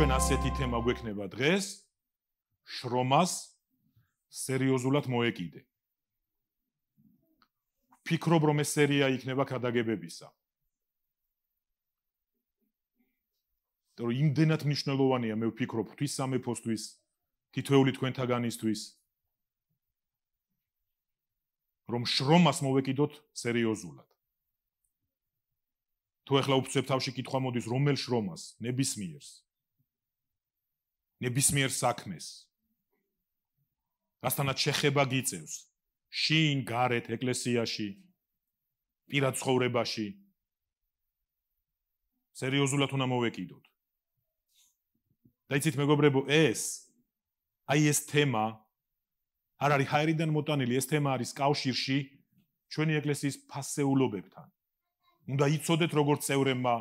ჩვენ ასეთი თემა გვექნება დღეს, შრომას სერიოზულად მოეკიდე. ვფიქრობ, რომ ეს სერია იქნება ქადაგებებისა. რომ იმდენად მნიშვნელოვანია, მე ვფიქრობ, ღვთის სამეფოსთვის, თითოეული თქვენთაგანისთვის, რომ შრომას მოვეკიდოთ სერიოზულად. თუ ახლა უბრალოდ თავში კითხვა მოდის, რომელ შრომას? ნებისმიერ საქმეს. რასთანაც შეხება გიწევს. შინ, გარეთ, ეკლესიაში, პირად ცხოვრებაში. სერიოზულად უნდა მოვეკიდოთ. და იცით მეგობრებო, ეს თემა არ არის ჰაერიდან მოტანილი, ეს თემა არის კავშირში ჩვენი ეკლესიის ფასეულობებთან. უნდა იცოდეთ როგორც წევრებმა,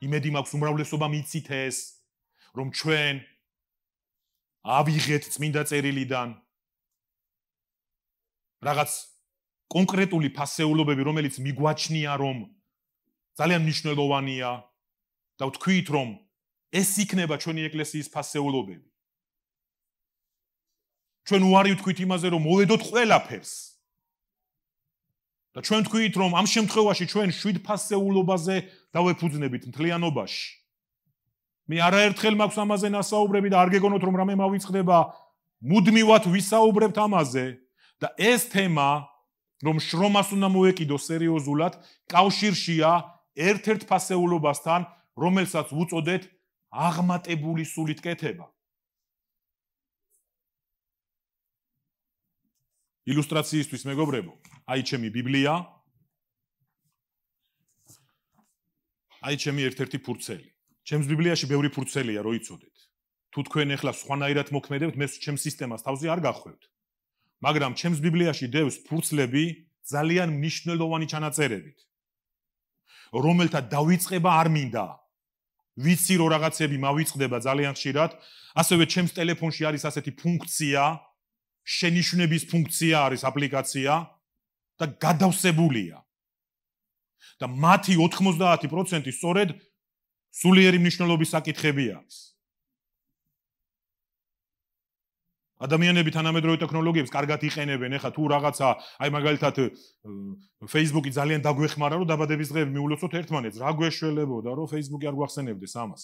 იმედი მაქვს უმრავლესობამ იცით ეს, რომ ჩვენ ავიღეთ წმინდა წერილიდან რაღაც კონკრეტული ფასეულობები, რომელიც მიგვაჩნია, რომ ძალიან მნიშვნელოვანია და ვთქვით, რომ ეს იქნება ჩვენი ეკლესიის ფასეულობები. ჩვენ უარი ვთქვით იმაზე, რომ მოვედოთ ყველაფერს. და ჩვენ ვთქვით, რომ ამ შემთხვევაში ჩვენ 7 ფასეულობაზე დავეფუძნებით მთლიანობაში. მე არაერთხელ მაქვს ამაზე ნასაუბრები და არ გეგონოთ, რომ რამე მავიწყდება, მუდმივად ვისაუბრებთ ამაზე და ეს თემა, რომ შრომას უნდა მოეკიდო სერიოზულად, კავშირშია ერთ-ერთ ფასეულობასთან, რომელსაც ვუწოდეთ აღმატებული სულით კეთება. ილუსტრაციისთვის მეგობრებო, აი ჩემი ბიბლია, აი ჩემი ერთ-ერთი ფურცელი. ჩემს ბიბლიაში ბევრი ფურცელია, რო იცოდეთ. თუ თქვენ ახლა სხვანაირად მოქმედებთ, მე ჩემს სისტემას თავზე არ გახვევთ. მაგრამ ჩემს ბიბლიაში დევს ფურცლები ძალიან მნიშვნელოვანი ჩანაწერებით, რომელთა დავიწყება არ მინდა. ვიცი რომ რაღაცები მავიწყდება ძალიან ხშირად, ასევე ჩემს ტელეფონში არის ასეთი ფუნქცია, შენიშვნების ფუნქცია არის აპლიკაცია და გადავსებულია. და მათი 90% სწორედ სულიერი მნიშვნელობის საკითხები არის. ადამიანები თანამედროვე ტექნოლოგიებს კარგად იყენებენ, ეხლა თუ რაღაცა, აი მაგალითად Facebook-ი ძალიან დაგვეხმარა, რომ დაბადების დღეები მიულოცოთ ერთმანეთს, რა გვეშველებოდა, რომ Facebook-ი არ გვახსენებდეს ამას.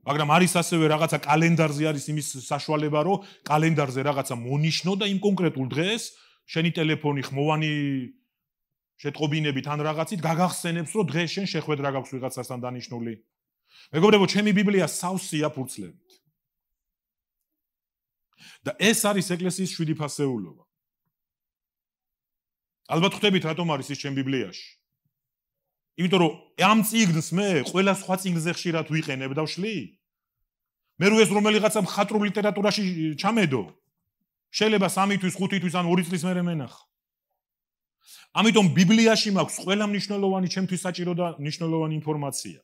მაგრამ არის ასევე რაღაცა კალენდარზე არის იმის საშუალება, რომ კალენდარზე რაღაცა მონიშნო და იმ კონკრეტულ დღეს შენი ტელეფონი ხმოვანი შეტყობინებით ან რაღაცით გაგახსენებს, რომ დღეს შენ შეხვედრა გაქვს ვიღაცასთან დანიშნული. მეგობრებო, ჩემი ბიბლია სავსეა ფურცლებით. და ეს არის ეკლესიის 7 ფასეულობა. ალბათ ხვდებით რატომ არის ის ჩემ ბიბლიაში. იმიტომ რომ ამ წიგნს მე ყველა სხვა წიგნზე ხშირად ვიყენებ და ვშლი. მე რო ეს რომელიღაცა მხატვრულ ლიტერატურაში ჩამედო, შეიძლება 3 თვის, 5 თვის ან 2 წლის მერე მენახა. ამიტომ ბიბლიაში მაქვს ყველა მნიშვნელოვანი ჩემთვის საჭირო და მნიშვნელოვანი ინფორმაცია.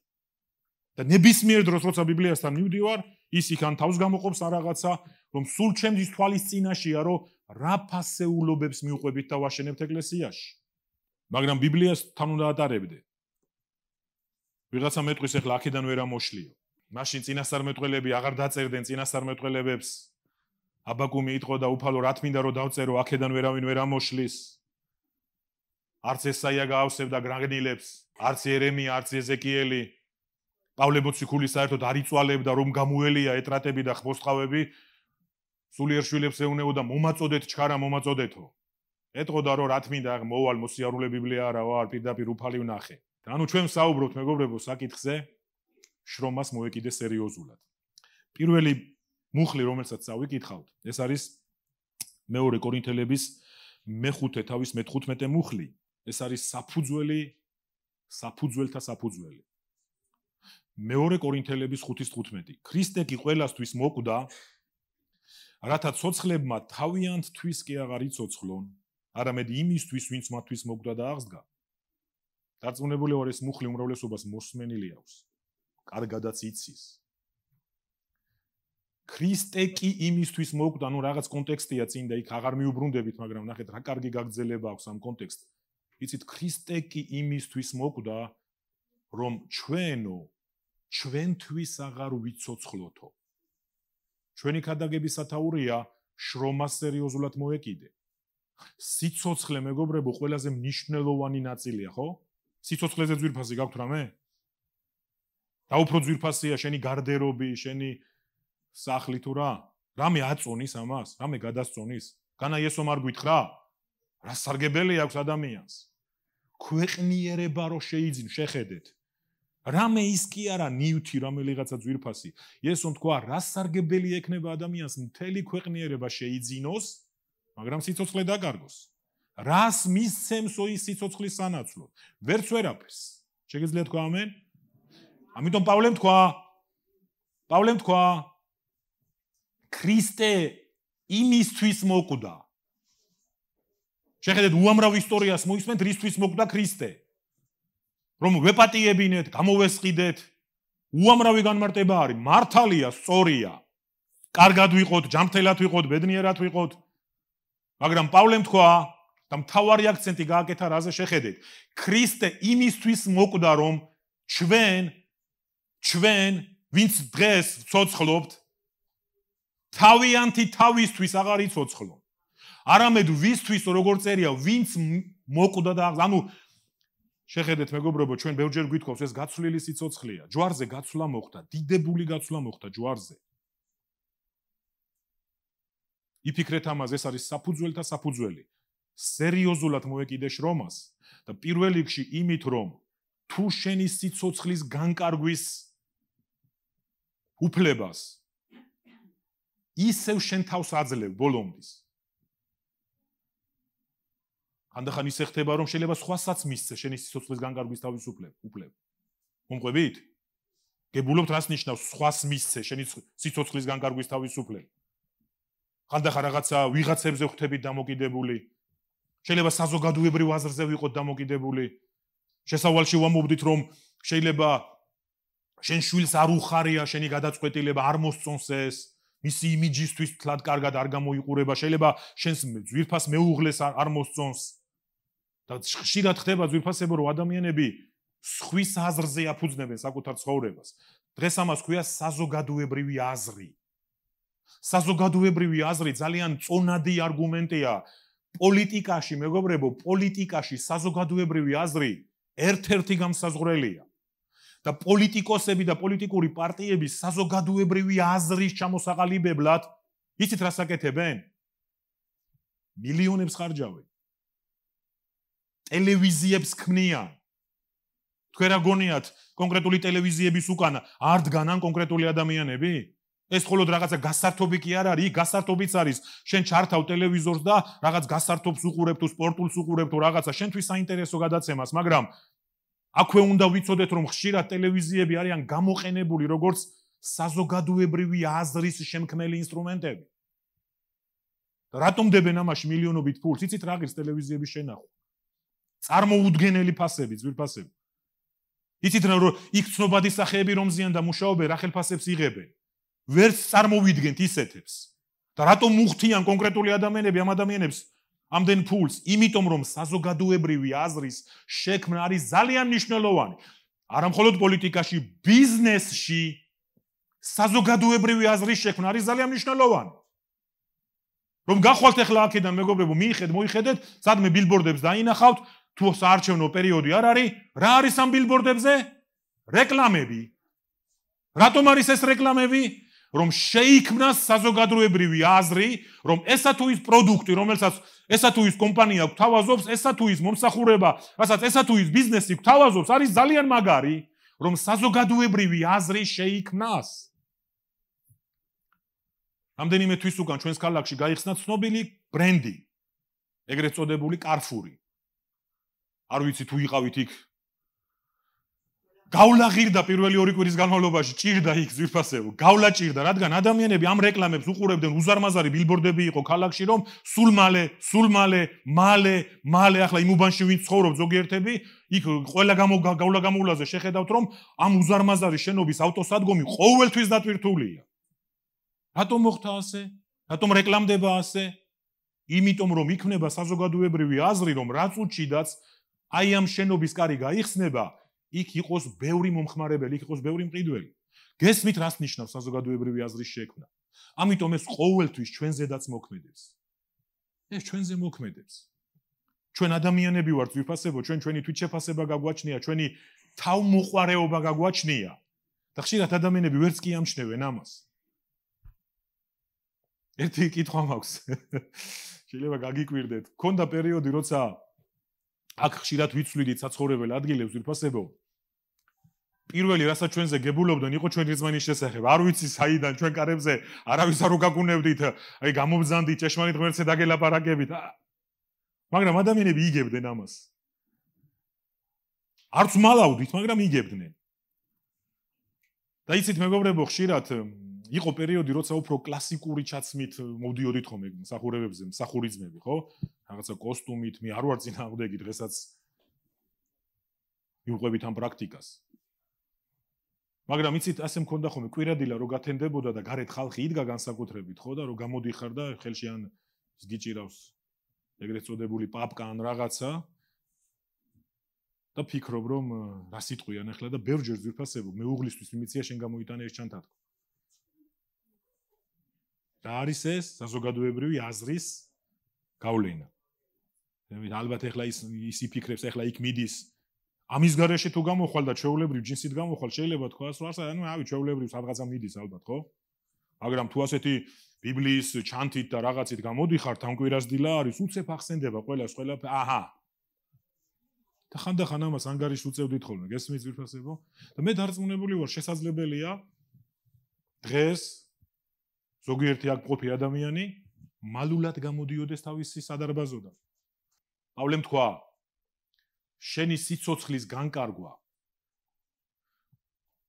და ნებისმიერ დროს როცა ბიბლიასთან მივდივარ, ის იქ ან თავს გამოყოფს ან რაღაცა, რომ სულ ჩემთვის თვალის წინაშია, რომ რა ფასეულობებს მიუყვებით და ვაშენებთ ეკლესიაში. მაგრამ ბიბლიას თან უნდა ატარებდე. ვიღაცა მეტყვის ახლა აქედან ვერ ამოშლიო. მაშინ წინასწარმეტყველები აღარ დაწერდნენ წინასწარმეტყველებებს. აბაკუმი იტყო და უფალო რა თმინდა რომ დავწერო, აქედან ვერავინ ვერ ამოშლის. არც ესაია გაავსებდა გრაგნილებს, არც იერემია, არც ეზეკიელი. პავლე მოციქული საერთოდ არ იწვალებდა, რომ გამოელია ეტრატები და ხმოსტყავები, სულიერ შვილებს ეუნებოდა მომაწოდეთ ჩქარა მომაწოდეთო. ეტყოდა რომ რა თმინდა მოვალ მოსიარულე ბიბლია არა ვარ, პირდაპირ უფალი ვნახე. ანუ ჩვენ საუბრობთ მეგობრებო საკითხზე, შრომას მოეკიდე სერიოზულად. პირველი მუხლი, რომელსაც წავიკითხავთ, ეს არის მეორე კორინთელების მე-5 თავის მე-15 მუხლი. ეს არის საფუძველთა საფუძველი. მეორე კორინთელების 5:15. ქრისტე კი ყველასთვის მოკვდა, რათა ცოცხლებმა თავიანთთვის კი აღარ იცოცხლონ, არამედ იმისთვის, ვინც მათთვის მოკვდა და აღსდგა. დარწმუნებული ვარ, ეს მუხლი უმრავლესობას მოსმენილი აქვს. კარგადაც იცის. ქრისტე კი იმისთვის მოკვდა, ну რაღაც კონტექსტია წინ და იქ აღარ მიუბრუნდებით, მაგრამ ნახეთ რა კარგი გაგრძელება აქვს ამ კონტექსტ. იცით, ქრისტე კი იმისთვის მოკვდა, რომ ჩვენო ჩვენთვის აღარ ვიცოცხლოთო. ჩვენი ქადაგების სათაურია შრომას სერიოზულად მოეკიდე. სიცოცხლე მეგობრებო ყველაზე მნიშვნელოვანი ნაწილია, ხო? სიცოცხლეზე ძვირფასი გაქვთ რამე? და უფრო ძვირფასია შენი გარდერობი, შენი სახლი თუ რა? რამე აწონის ამას? რამე გადასწონის? განა იესომ არ გითხრა? რა სარგებელი აქვს ადამიანს? ქვეყნიერება რო შეიძინ, შეხედეთ. რამე ის კი არა ნივთი, რომელიღაცა ძვირფასი. იესომ თქვა, რა სარგებელი ექნება ადამიანს მთელი ქვეყნიერება შეიძინოს, მაგრამ სიცოცხლე დაკარგოს. რას მისცემსო ის სიცოცხლის სანაცვლოდ? ვერც ვერაფერს. შეგიძლია თქვა ამენ? ამიტომ პავლემ თქვა, ქრისტე იმისთვის მოკვდა. შეხედეთ, უამრავ ისტორიას მოისმენთ, რისთვის მოკვდა ქრისტე. რომ ვეპატიებინეთ, გამოვესყიდეთ, უამრავი განმარტება არის, მართალია, სწორია. კარგად ვიყოთ, ჯანმრთელად ვიყოთ, ბედნიერად ვიყოთ. მაგრამ პავლემ თქვა და მთავარი აქცენტი გააკეთა რაზე შეხედეთ. ქრისტე იმისთვის მოკვდა, რომ ჩვენ ვინც დღეს ვცოცხლობთ, თავიანთი თავისთვის აღარ იცოცხლო. არამედ ვისთვის როგორ წერია, ვინც მოკვდა და ანუ შეხედეთ მეგობრებო, ჩვენ ბევრჯერ გვითხოვს ეს გაცვლილი სიცოცხლეა. ჯვარზე გაცვლა მოხდა, დიდებული გაცვლა მოხდა ჯვარზე. იფიქრეთ ამაზე, ეს არის საფუძველთა საფუძველი. სერიოზულად მოეკიდე შრომას და პირველ რიგში იმით, რომ თუ შენი სიცოცხლის განკარგვის უფლებას ისევ შენ თავს აძლევ ბოლომდის. ანდახან ისე ხდება, რომ შეიძლება სხვასაც მისცე შენი სიცოცხლის განკარგვის თავისუფლება. მომყვებით? გებულობთ რას ნიშნავს სხვას მისცე შენი სიცოცხლის განკარგვის თავისუფლება? ანდახან რაღაცა ვიღაცებზე ხვდებით დამოკიდებული. შეიძლება საზოგადოებრივ აზრზე ვიყოთ დამოკიდებული. შესავალში ვამობდით, რომ შეიძლება შენ შვილს არ უხარია შენი გადაწყვეტილება, არ მოსწონს ეს, მისი იმიჯისთვის თლად კარგად არ გამოიყურება, შეიძლება შენს ძვირფას მეუღლეს არ მოსწონს. და ხშირად ხდება ძვირფასებო, რომ ადამიანები სხვის აზრზე აფუძნებენ საკუთარ ცხოვრებას. დღეს ამას ქვია საზოგადოებრივი აზრი. საზოგადოებრივი აზრი ძალიან წონადი არგუმენტია. პოლიტიკაში, მეგობრებო, პოლიტიკაში საზოგადოებრივი აზრი ერთ-ერთი გამსაზღვრელია. და პოლიტიკოსები და პოლიტიკური პარტიები საზოგადოებრივი აზრის ჩამოსაყალიბებლად, იცით რას აკეთებენ? მილიონებს ხარჯავენ. ტელევიზიებს ქმნიან. თქვენ რა გონიათ, კონკრეტული ტელევიზიების უკანა არ დგანან კონკრეტული ადამიანები? ეს მხოლოდ რაღაცა გასართობი კი არ არის, გასართობიც არის. შენ ჩართავ ტელევიზორს და რაღაც გასართობს უყურებ თუ სპორტულს უყურებ თუ რაღაცა შენთვის საინტერესო გადაცემას, მაგრამ აქვე უნდა ვიცოდეთ, რომ ხშირად ტელევიზიები არიან გამოყენებული როგორც საზოგადოებრივი აზრის შემქმნელი ინსტრუმენტები. რატომ დებენ ამაში მილიონობით ფულს? იცით რა ღირს ტელევიზიების შენახვა? წარმოუდგენელი ფასები, ძვირფასები. იცით რომ იქ ცნობადი სახეები რომ ზიან და მუშაობენ, რა ხელფასებს იღებენ? ვერც წარმოვიდგენთ ისეთებს. და რატომ მუხთიან კონკრეტული ადამიანები ამ ადამიანებს ამდენ ფულს? იმიტომ რომ საზოგადოებრივი აზრის შექმნა არის ძალიან მნიშვნელოვანი. არა მხოლოდ პოლიტიკაში, ბიზნესში საზოგადოებრივი აზრის შექმნა არის ძალიან მნიშვნელოვანი. რომ გახვალთ ახლა აქედან მეგობრებო, მოიხედეთ, სადმე ბილბორდებს დაინახავთ, თუ საარჩევნო პერიოდი არ არის, რა არის ამ ბილბორდებზე? რეკლამები. რატომ არის ეს რეკლამები? რომ შეიქმნას საზოგადოებრივი აზრი, რომ ესა თუ ის პროდუქტი, რომელსაც ესა თუ ის კომპანია გვთავაზობს, ესა თუ ის მომსახურება, რასაც ესა თუ ის ბიზნესი გვთავაზობს, არის ძალიან მაგარი, რომ საზოგადოებრივი აზრი შეიქმნას. რამდენიმე თვის უკან ჩვენს ქალაქში გაიხსნა ცნობილი ბრენდი, ეგრეთ წოდებული Carrefour-ი. არ ვიცი თუ იყავით იქ. გავლა ღირდა პირველი 2 კვირის განმავლობაში, ჭირდა იქ ძვირფასებო, გავლა ჭირდა, რადგან ადამიანები ამ რეკლამებს უყურებდნენ, უზარმაზარი ბილბორდები იყო ქალაქში, რომ სულ მალე, ახლა იმ უბანში ვინც ცხოვრობ ზოგიერთები, იქ ყველა გავლა გამოვლაზე შეხედავთ, რომ ამ უზარმაზარი შენობის ავტოსადგომი ყოველთვის დატვირთულია. რატომ მოხდა ასე? რატომ რეკლამდება ასე? იმიტომ რომ იქნება საზოგადოებრივი აზრი, რომ რა წუთშიდაც აი ამ შენობის კარი გაიხსნება, იქ იყოს ბევრი მომხმარებელი, იქ იყოს ბევრი მყიდველი. გესმით რას ნიშნავს საზოგადოებრივი აზრის შექმნა. ამიტომ ეს ყოველთვის ჩვენზედაც მოქმედებს. ეს ჩვენზე მოქმედებს. ჩვენ ადამიანები ვართ ვიფასებო, ჩვენი თვითშეფასება გაგვაჩნია, ჩვენი თავმოყვარეობა გაგვაჩნია. და ხშირად ადამიანები ვერც კი ამჩნევენ ამას. ერთი კითხვა მაქვს. შეიძლება გაგიკვირდეთ. ქონდა პერიოდი, როცა აქ ხშირად ვიცვლიდით საცხოვრებელ ადგილებს ვიფასებო. პირველი რასაც ჩვენზე გებულობდნენ იყო ჩვენი რწმენის შესახებ. არ ვიცი საიდან ჩვენ კარებზე არავის არ უკაკუნებდით, აი გამობრძანდით, ჭეშმარიტ ღმერთზე დაგელაპარაკებით. მაგრამ ადამიანები იგებდნენ ამას. არც მალავდით, მაგრამ იგებდნენ. და იცით მეგობრებო, ხშირად იყო პერიოდი, როცა უფრო კლასიკური ჩაცმით მოვდიოდით ხოლმე მსახურებებზე, მსახურიძმები, ხო? რაღაცა კოსტუმით, მე არ ვარ წინააღმდეგი დღესაც მივყვებით ამ პრაქტიკას. მაგრამ იცით, ასე მქონდა ხოლმე კვირადილა რო გათენდებოდა და გარეთ ხალხი იდგა განსაკუთრებით, ხო და რო გამოდიხარ და ხელში ან გიჭირავს ეგრეთ წოდებული პაპკა ან რაღაცა და ფიქრობ რომ რა სიტყვიან ახლა და ბევრჯერ ვიფასებო, მეუღლისთვის მიმიცია შენ გამოიტანე ეს ჩანთათქო. რა არის ეს საზოგადოებრივი აზრის გავლენა. ალბათ ახლა ის იფიქრებს, ახლა იქ მიდის ამის გარეშე თუ გამოხვალ და ჩვეულებრივ ჯინსით გამოხვალ, შეიძლება თქვას, რომ ანუ ავი ჩვეულებრივ სადღაცა მიდის ალბათ, ხო? მაგრამ თუ ასეთი ბიბლიის ჩანთით და რაღაცით გამოდიხართ, ამ კვირასდილა არის, უცებ ახსენდება ყველას, აჰა. და ხანდახან ამას ანგარიშს უწევდით ხოლმე, გესმით ვიფასებო? და მე დარწმუნებული ვარ, შესაძლებელია დღეს ზოგიერთი აქ მყოფი ადამიანი მალულად გამოდიოდეს თავისი სადარბაზოდან. პავლემ თქვა, შენი სიცოცხლის განკარგვა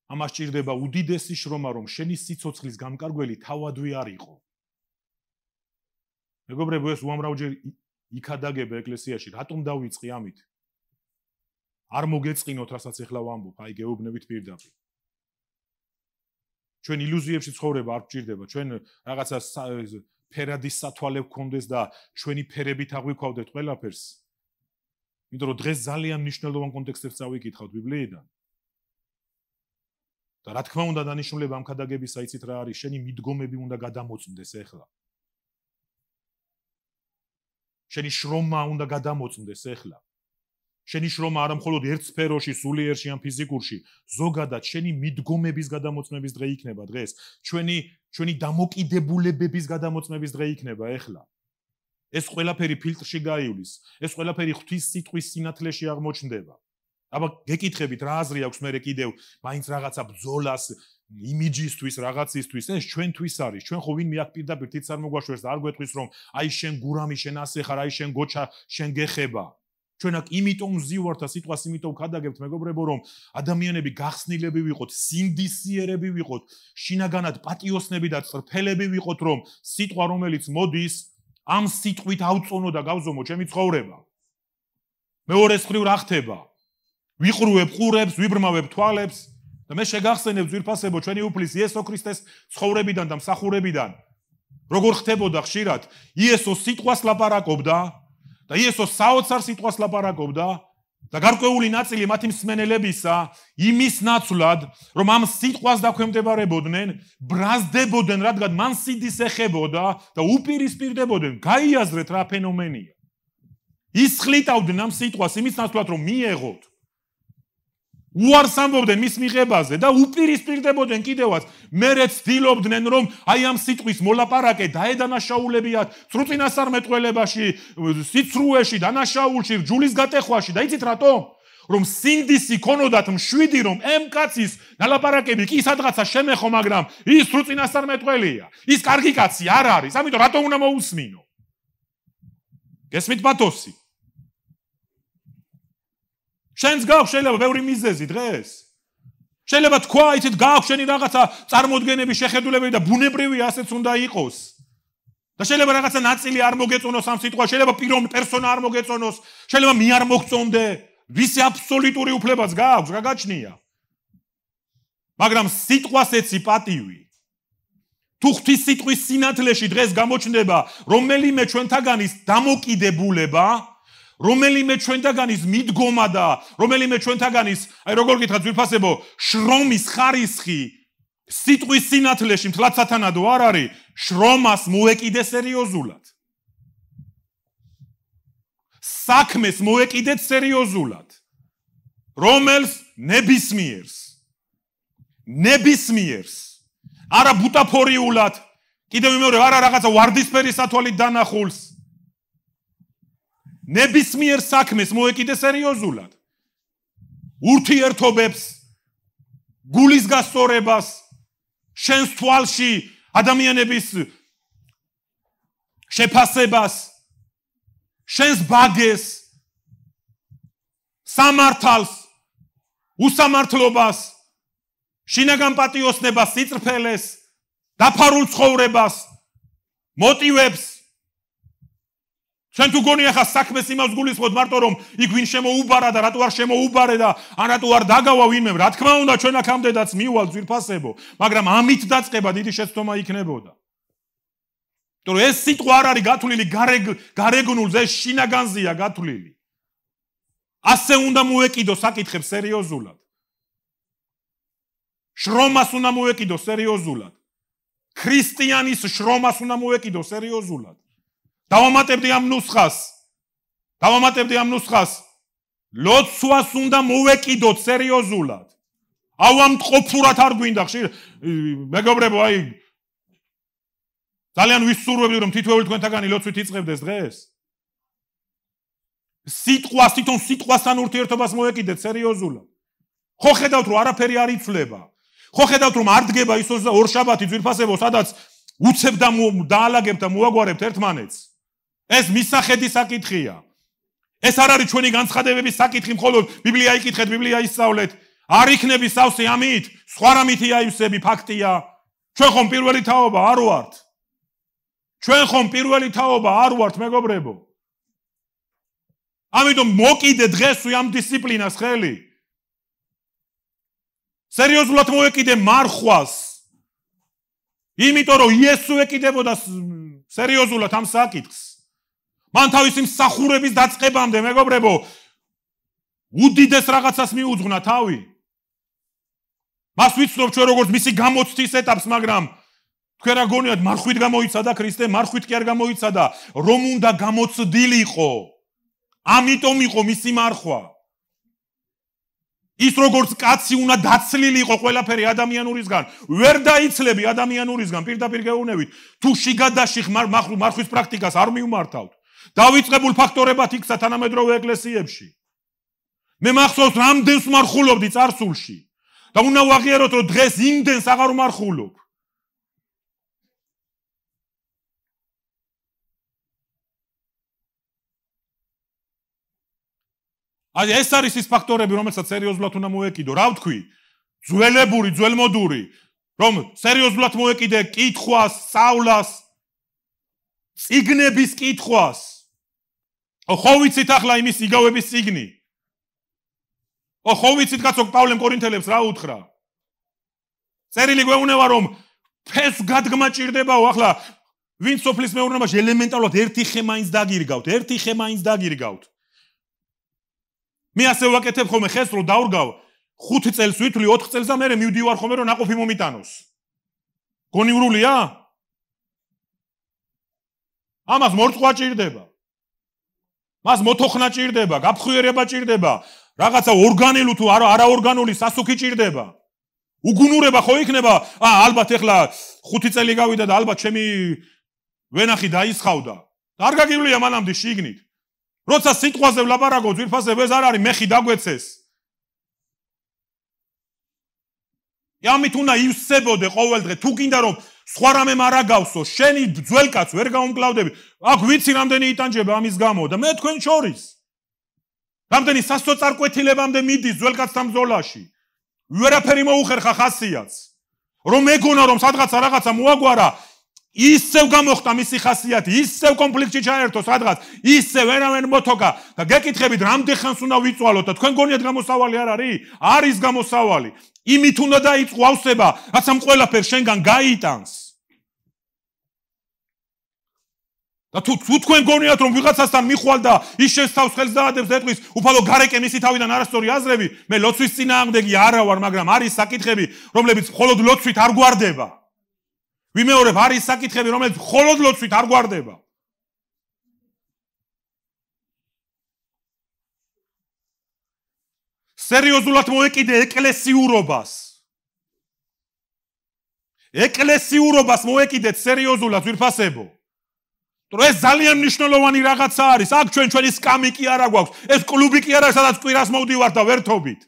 ამას ჭირდება უდიდესი შრომა, რომ შენი სიცოცხლის განკარგველი თავადვე არ იყო. მეგობრებო, ეს უამრავჯერ იქადაგება ეკლესიაში, რატომ დავიწყი ამით? არ მოგეწყინოთ, რასაც ახლა ვამბობ, აი გეუბნებით პირდაპირ. ჩვენ ილუზიებში ცხოვრება არ გვჭირდება, ჩვენ რაღაცა ფერადის სათვალე გქონდეს და ჩვენი ფერებით აღვიქვავდეთ ყველაფერს. იმიტომ რომ დღეს ძალიან მნიშვნელოვან კონტექსტებს წავიკითხავთ ბიბლიიდან. და რა თქმა უნდა დანიშნულება ამ ქადაგებისა იცით რა არის, შენი მიდგომები უნდა გადამოწმდეს ახლა. შენი შრომა უნდა გადამოწმდეს ახლა. შენი შრომა არა მხოლოდ ერთ სფეროში, სულიერში ან ფიზიკურში, ზოგადად შენი მიდგომების გადამოწმების დღე იქნება დღეს. ჩვენი დამოკიდებულებების გადამოწმების დღე იქნება ახლა. ეს ყველაფერი ფილტრში გაივლის, ეს ყველაფერი ღვთის სიტყვის სინათლეში აღმოჩნდება. აბა გეკითხებით რა აზრი აქვს მე კიდევ მაინც რაღაცა ბრძოლას იმიჯისთვის, რაღაცისთვის, ეს ჩვენთვის არის. ჩვენ ხო ვინმე აქ პირდაპირ თიც არ მოგვაშვერს და არ გვეტყვის რომ აი შენ გურამი, შენ ასე ხარ, აი შენ გოჩა, შენ გეხება. ჩვენ აქ იმიტომ ვზივართ და სიტყვას იმიტომ ვქადაგებთ, მეგობრებო, რომ ადამიანები გახსნილები ვიყოთ, სინდისიერები ვიყოთ, შინაგანად პატიოსნები და წრფელები ვიყოთ, რომ სიტყვა რომელიც მოდის, ამ სიტყვით ავწონო და გავზომო ჩემი ცხოვრება. მეორეს მხრივ რა ხდება? ვიყრუებ ყურებს, ვიბრმავებ თვალებს და მე შეგახსენებ ძვირფასებო ჩვენი უფლის იესო ქრისტეს ცხოვრებიდან და მსახურებიდან. როგორ ხდებოდა ხშირად? იესო სიტყვას ლაპარაკობდა და იესო საოცარ სიტყვას ლაპარაკობდა და გარკვეული ნაწილი მათი მსმენელებისა იმის ნაცვლად, რომ ამ სიტყვას დაქვემდებარებოდნენ, ბრაზდებოდნენ, რადგან მან სიდის ეხებოდა და უპირისპირდებოდნენ. გაიაზრეთ რა ფენომენია. ისხლიტავდნენ ამ სიტყვას იმის ნაცვლად, რომ მიეღოთ. უარს ამბობდნენ მის მიღებაზე და უპირისპირდებოდნენ კიდევაც. მერე ცდილობდნენ, რომ აი ამ სიტყვის მოლაპარაკე დაედანაშაულებიათ წრუწინასწარმეტყველებაში, სიცრუეში, დანაშაულში, ჯულის გატეხვაში და იცით რატომ? რომ სინდისი ქონოდათ მშვიდი, რომ ემ კაცის ნალაპარაკები კი სადღაცა შემეხო, მაგრამ ის წრუწინასწარმეტყველია. ის კარგი კაცი არ არის, ამიტომ რატომ უნდა მოусმინო? გესმით პათოსი? შენს გაქვს შეიძლება ბევრი მიზეზი დღეს. შეიძლება თქვა, იცით, გაქვს შენი რაღაცა წარმოდგენები, შეხედულებები და ბუნებრივი ასეც უნდა იყოს. და შეიძლება რაღაცა ნაწილი არ მოგეწონოს ამ სიტყვას, შეიძლება პერსონა არ მოგეწონოს, შეიძლება მე არ მოგწონდე, ვისი აბსოლუტური უფლებაც გაქვს, რა გაჩნია. მაგრამ სიტყვას ეცი პატივი. თუ ღვთის სიტყვის სინათლეში დღეს გამოჩნდება რომელიმე ჩვენთაგანის დამოკიდებულება, რომელიმე ჩვენთაგანის მიდგომა და რომელიმე ჩვენთაგანის, აი როგორ გითხრათ ძვირფასებო, შრომის ხარისხი სიტყვის სინათლეში მთლად სათანადო არ არის, შრომას მოეკიდე სერიოზულად. საქმეს მოეკიდეთ სერიოზულად. რომელს ნებისმიერს არა ბუტაფორიულად, კიდევ მეორე არა რაღაცა ვარდისფერი სათვალით დანახულს. ნებისმიერ საქმეს მოეკიდე სერიოზულად. ურთიერთობებს, გულის გასწორებას, შენს თვალში ადამიანების შეფასებას, შენს ბაგეს, სამართალს, უსამართლობას, შინაგან პატიოსნებას, სიწრფელეს, დაფარულ ცხოვრებას, მოტივებს. შენ თუ გონია ხა საქმეს იმას გულისხმობ მარტო რომ იქ ვინ შემოუბარა და რატო არ შემოუბარე და ან რატო არ დაგავა ვინმე, რა თქმა უნდა ჩვენ აქამდედაც მივალ ძვირფასებო, მაგრამ ამით დაწყება დიდი შეცდომა იქნებოდა. იმიტომ რომ ეს სიტყვა არ არის გათვლილი გარეგნულზე, ეს შინაგანზეა გათვლილი. ასე უნდა მოეკიდო საკითხებს სერიოზულად. შრომას უნდა მოეკიდო სერიოზულად. ქრისტიანის შრომას უნდა მოეკიდო სერიოზულად. დავამატებდი ამ ნუსხას. ლოცვას უნდა მოვეკიდოთ სერიოზულად. ავამტყოფურად არ გვინდა ხშირ მეგობრებო, აი ძალიან ვისურვებდი რომ თითოეული თქვენთაგანი ლოცვით იწყებდეს დღეს. თვითონ სიტყვასთან ურთიერთობას მოეკიდეთ სერიოზულად. ხო ხედავთ რომ არაფერი არ იცვლება. ხო ხედავთ რომ არ დგება ის ორშაბათი ძვირფასებო, სადაც უცებ და დაალაგებთ და მოაგვარებთ ერთმანეთს. ეს მისახედის საკითხია. ეს არ არის ჩვენი განცხადებების საკითხი, მხოლოდ ბიბლია იკითხეთ, ბიბლია ისწავლეთ. არ იქნები სავსე ამით, სხვა რამითი აივსები, ფაქტია. ჩვენ ხომ პირველი თაობა არ ვართ, მეგობრებო. ამიტომ მოკიდე დღეს ამ დისციპლინას ხელი. სერიოზულად მოეკიდე მარხვას. იმიტომ რომ იესო ეკიდებოდა სერიოზულად ამ საკითხს. მან თავისი მსახურების დაწყებამდე, მეგობრებო, უდიდეს რაღაცას მიუძღვნა თავი. მას ვიცნობ ჩვენ როგორც მისი გამოცდის ეტაპს, მაგრამ თქვენ რა გონიათ, მარხვით გამოიცადა ქრისტე, მარხვით კი არ გამოიცადა, რომ უნდა გამოცდილიყო. ამიტომ იყო მისი მარხვა. ის როგორც კაცი უნდა დაცლილიყო ყველაფერი ადამიანურისგან, ვერ დაიცლები ადამიანურისგან, პირდაპირ გეუბნებით, თუ შიგადაშიგ მარხვის პრაქტიკას არ მიუმართავთ. დავიწყებულ ფაქტორებად იქცა თანამედროვე ეკლესიებში. მე მახსოვს რამდენს მარხულობდი წარსულში და უნდა ვაღიაროთ რომ დღეს იმდენს აღარ ვმარხულობ. აი ეს არის ის ფაქტორები, რომელსაც სერიოზულად უნდა მოეკიდო. რა ვთქვი? ძველებური, ძველმოდური, რომ სერიოზულად მოეკიდე კითხვას, სწავლას, წიგნების კითხვას. ხო ვიცით ახლა იმის იგავების წიგნი? ხო ვიცით კაცო პავლემ კორინთელებს რა უთხრა? წერილი გვეუბნება რომ ფეს გადგმა ჭირდებაო, ახლა ვინ სოფლის მეურნეობაში ელემენტარულად ერთი ხე მაინც დაგირგავთ. მე ასე ვაკეთებ ხოლმე ხეს რომ დავრგავ 5 წელს ვითვლი 4 წელს და მე მივდივარ ხოლმე რომ ნაყოფი მომიტანოს. გონივრულია? ამას მორწყვა ჭირდება. მას მოთოხნა ჭირდება, გაფხვიერება ჭირდება, რაღაცა ორგანული თუ არაორგანული სასუქი ჭირდება. უგუნურება ხო იქნება? ალბათ ეხლა 5 წელი გავიდა და ალბათ ჩემი ვენახი დაისხავდა. არ გაგივლია მანამდე შიგნით. როცა სიტყვაზე ვლაპარაკობ, ძვირფასებ ეს არ არის მეხი დაგვეცეს. ამით უნდა ივსებოდე ყოველ დღე. თუ გინდა რომ სხვა რამე მარაგავსო, შენი ძველკაც ვერ გაუმკლავდები. აქ ვიცი რამდენი იტანჯება ამის გამო და მე თქვენ შორის. რამდენი სასოწარკვეთილებამდე მიდის ძველკაცთან ბრძოლაში. ვერაფერი მოუხერხა ხასიათს. რომ მეგონა რომ სადღაცა რაღაცა მოაგვარა, ისევ გამოხდა მისი ხასიათი, ისევ კონფლიქტში ჩაერთო სადღაც, ისევ ვერავენ მოთოკა და გეკითხებით რამდენ ხანს უნდა ვიწვალოთ და თქვენ გონიათ გამოსავალი არ არის? არის გამოსავალი. იმით უნდა დაიწყო ავსება, რაც ამ ყველაფერს შენგან გაიტანს. და და თუ თქვენ გონიათ რომ ვიღაცასთან მიხვალ და ის შესთავს ხელს დაადებს ეტყვის უფალო გარეკე მისი თავიდან არასწორი აზრები მე ლოცვის წინააღმდეგი არა ვარ მაგრამ არის საკითხები რომლებიც მხოლოდ ლოცვით არ გვარდება ვიმეორებ არის საკითხები რომლებიც მხოლოდ ლოცვით არ გვარდება სერიოზულად მოეკიდე ეკლესიურობას მოეკიდეთ სერიოზულად ვირფასებო რომ ეს ძალიან მნიშვნელოვანი რაღაცა არის აქ ჩვენი სკამი კი არა გვაქვს ეს კლუბი კი არა სადაც კვირას მოვდივართ და ვერთობით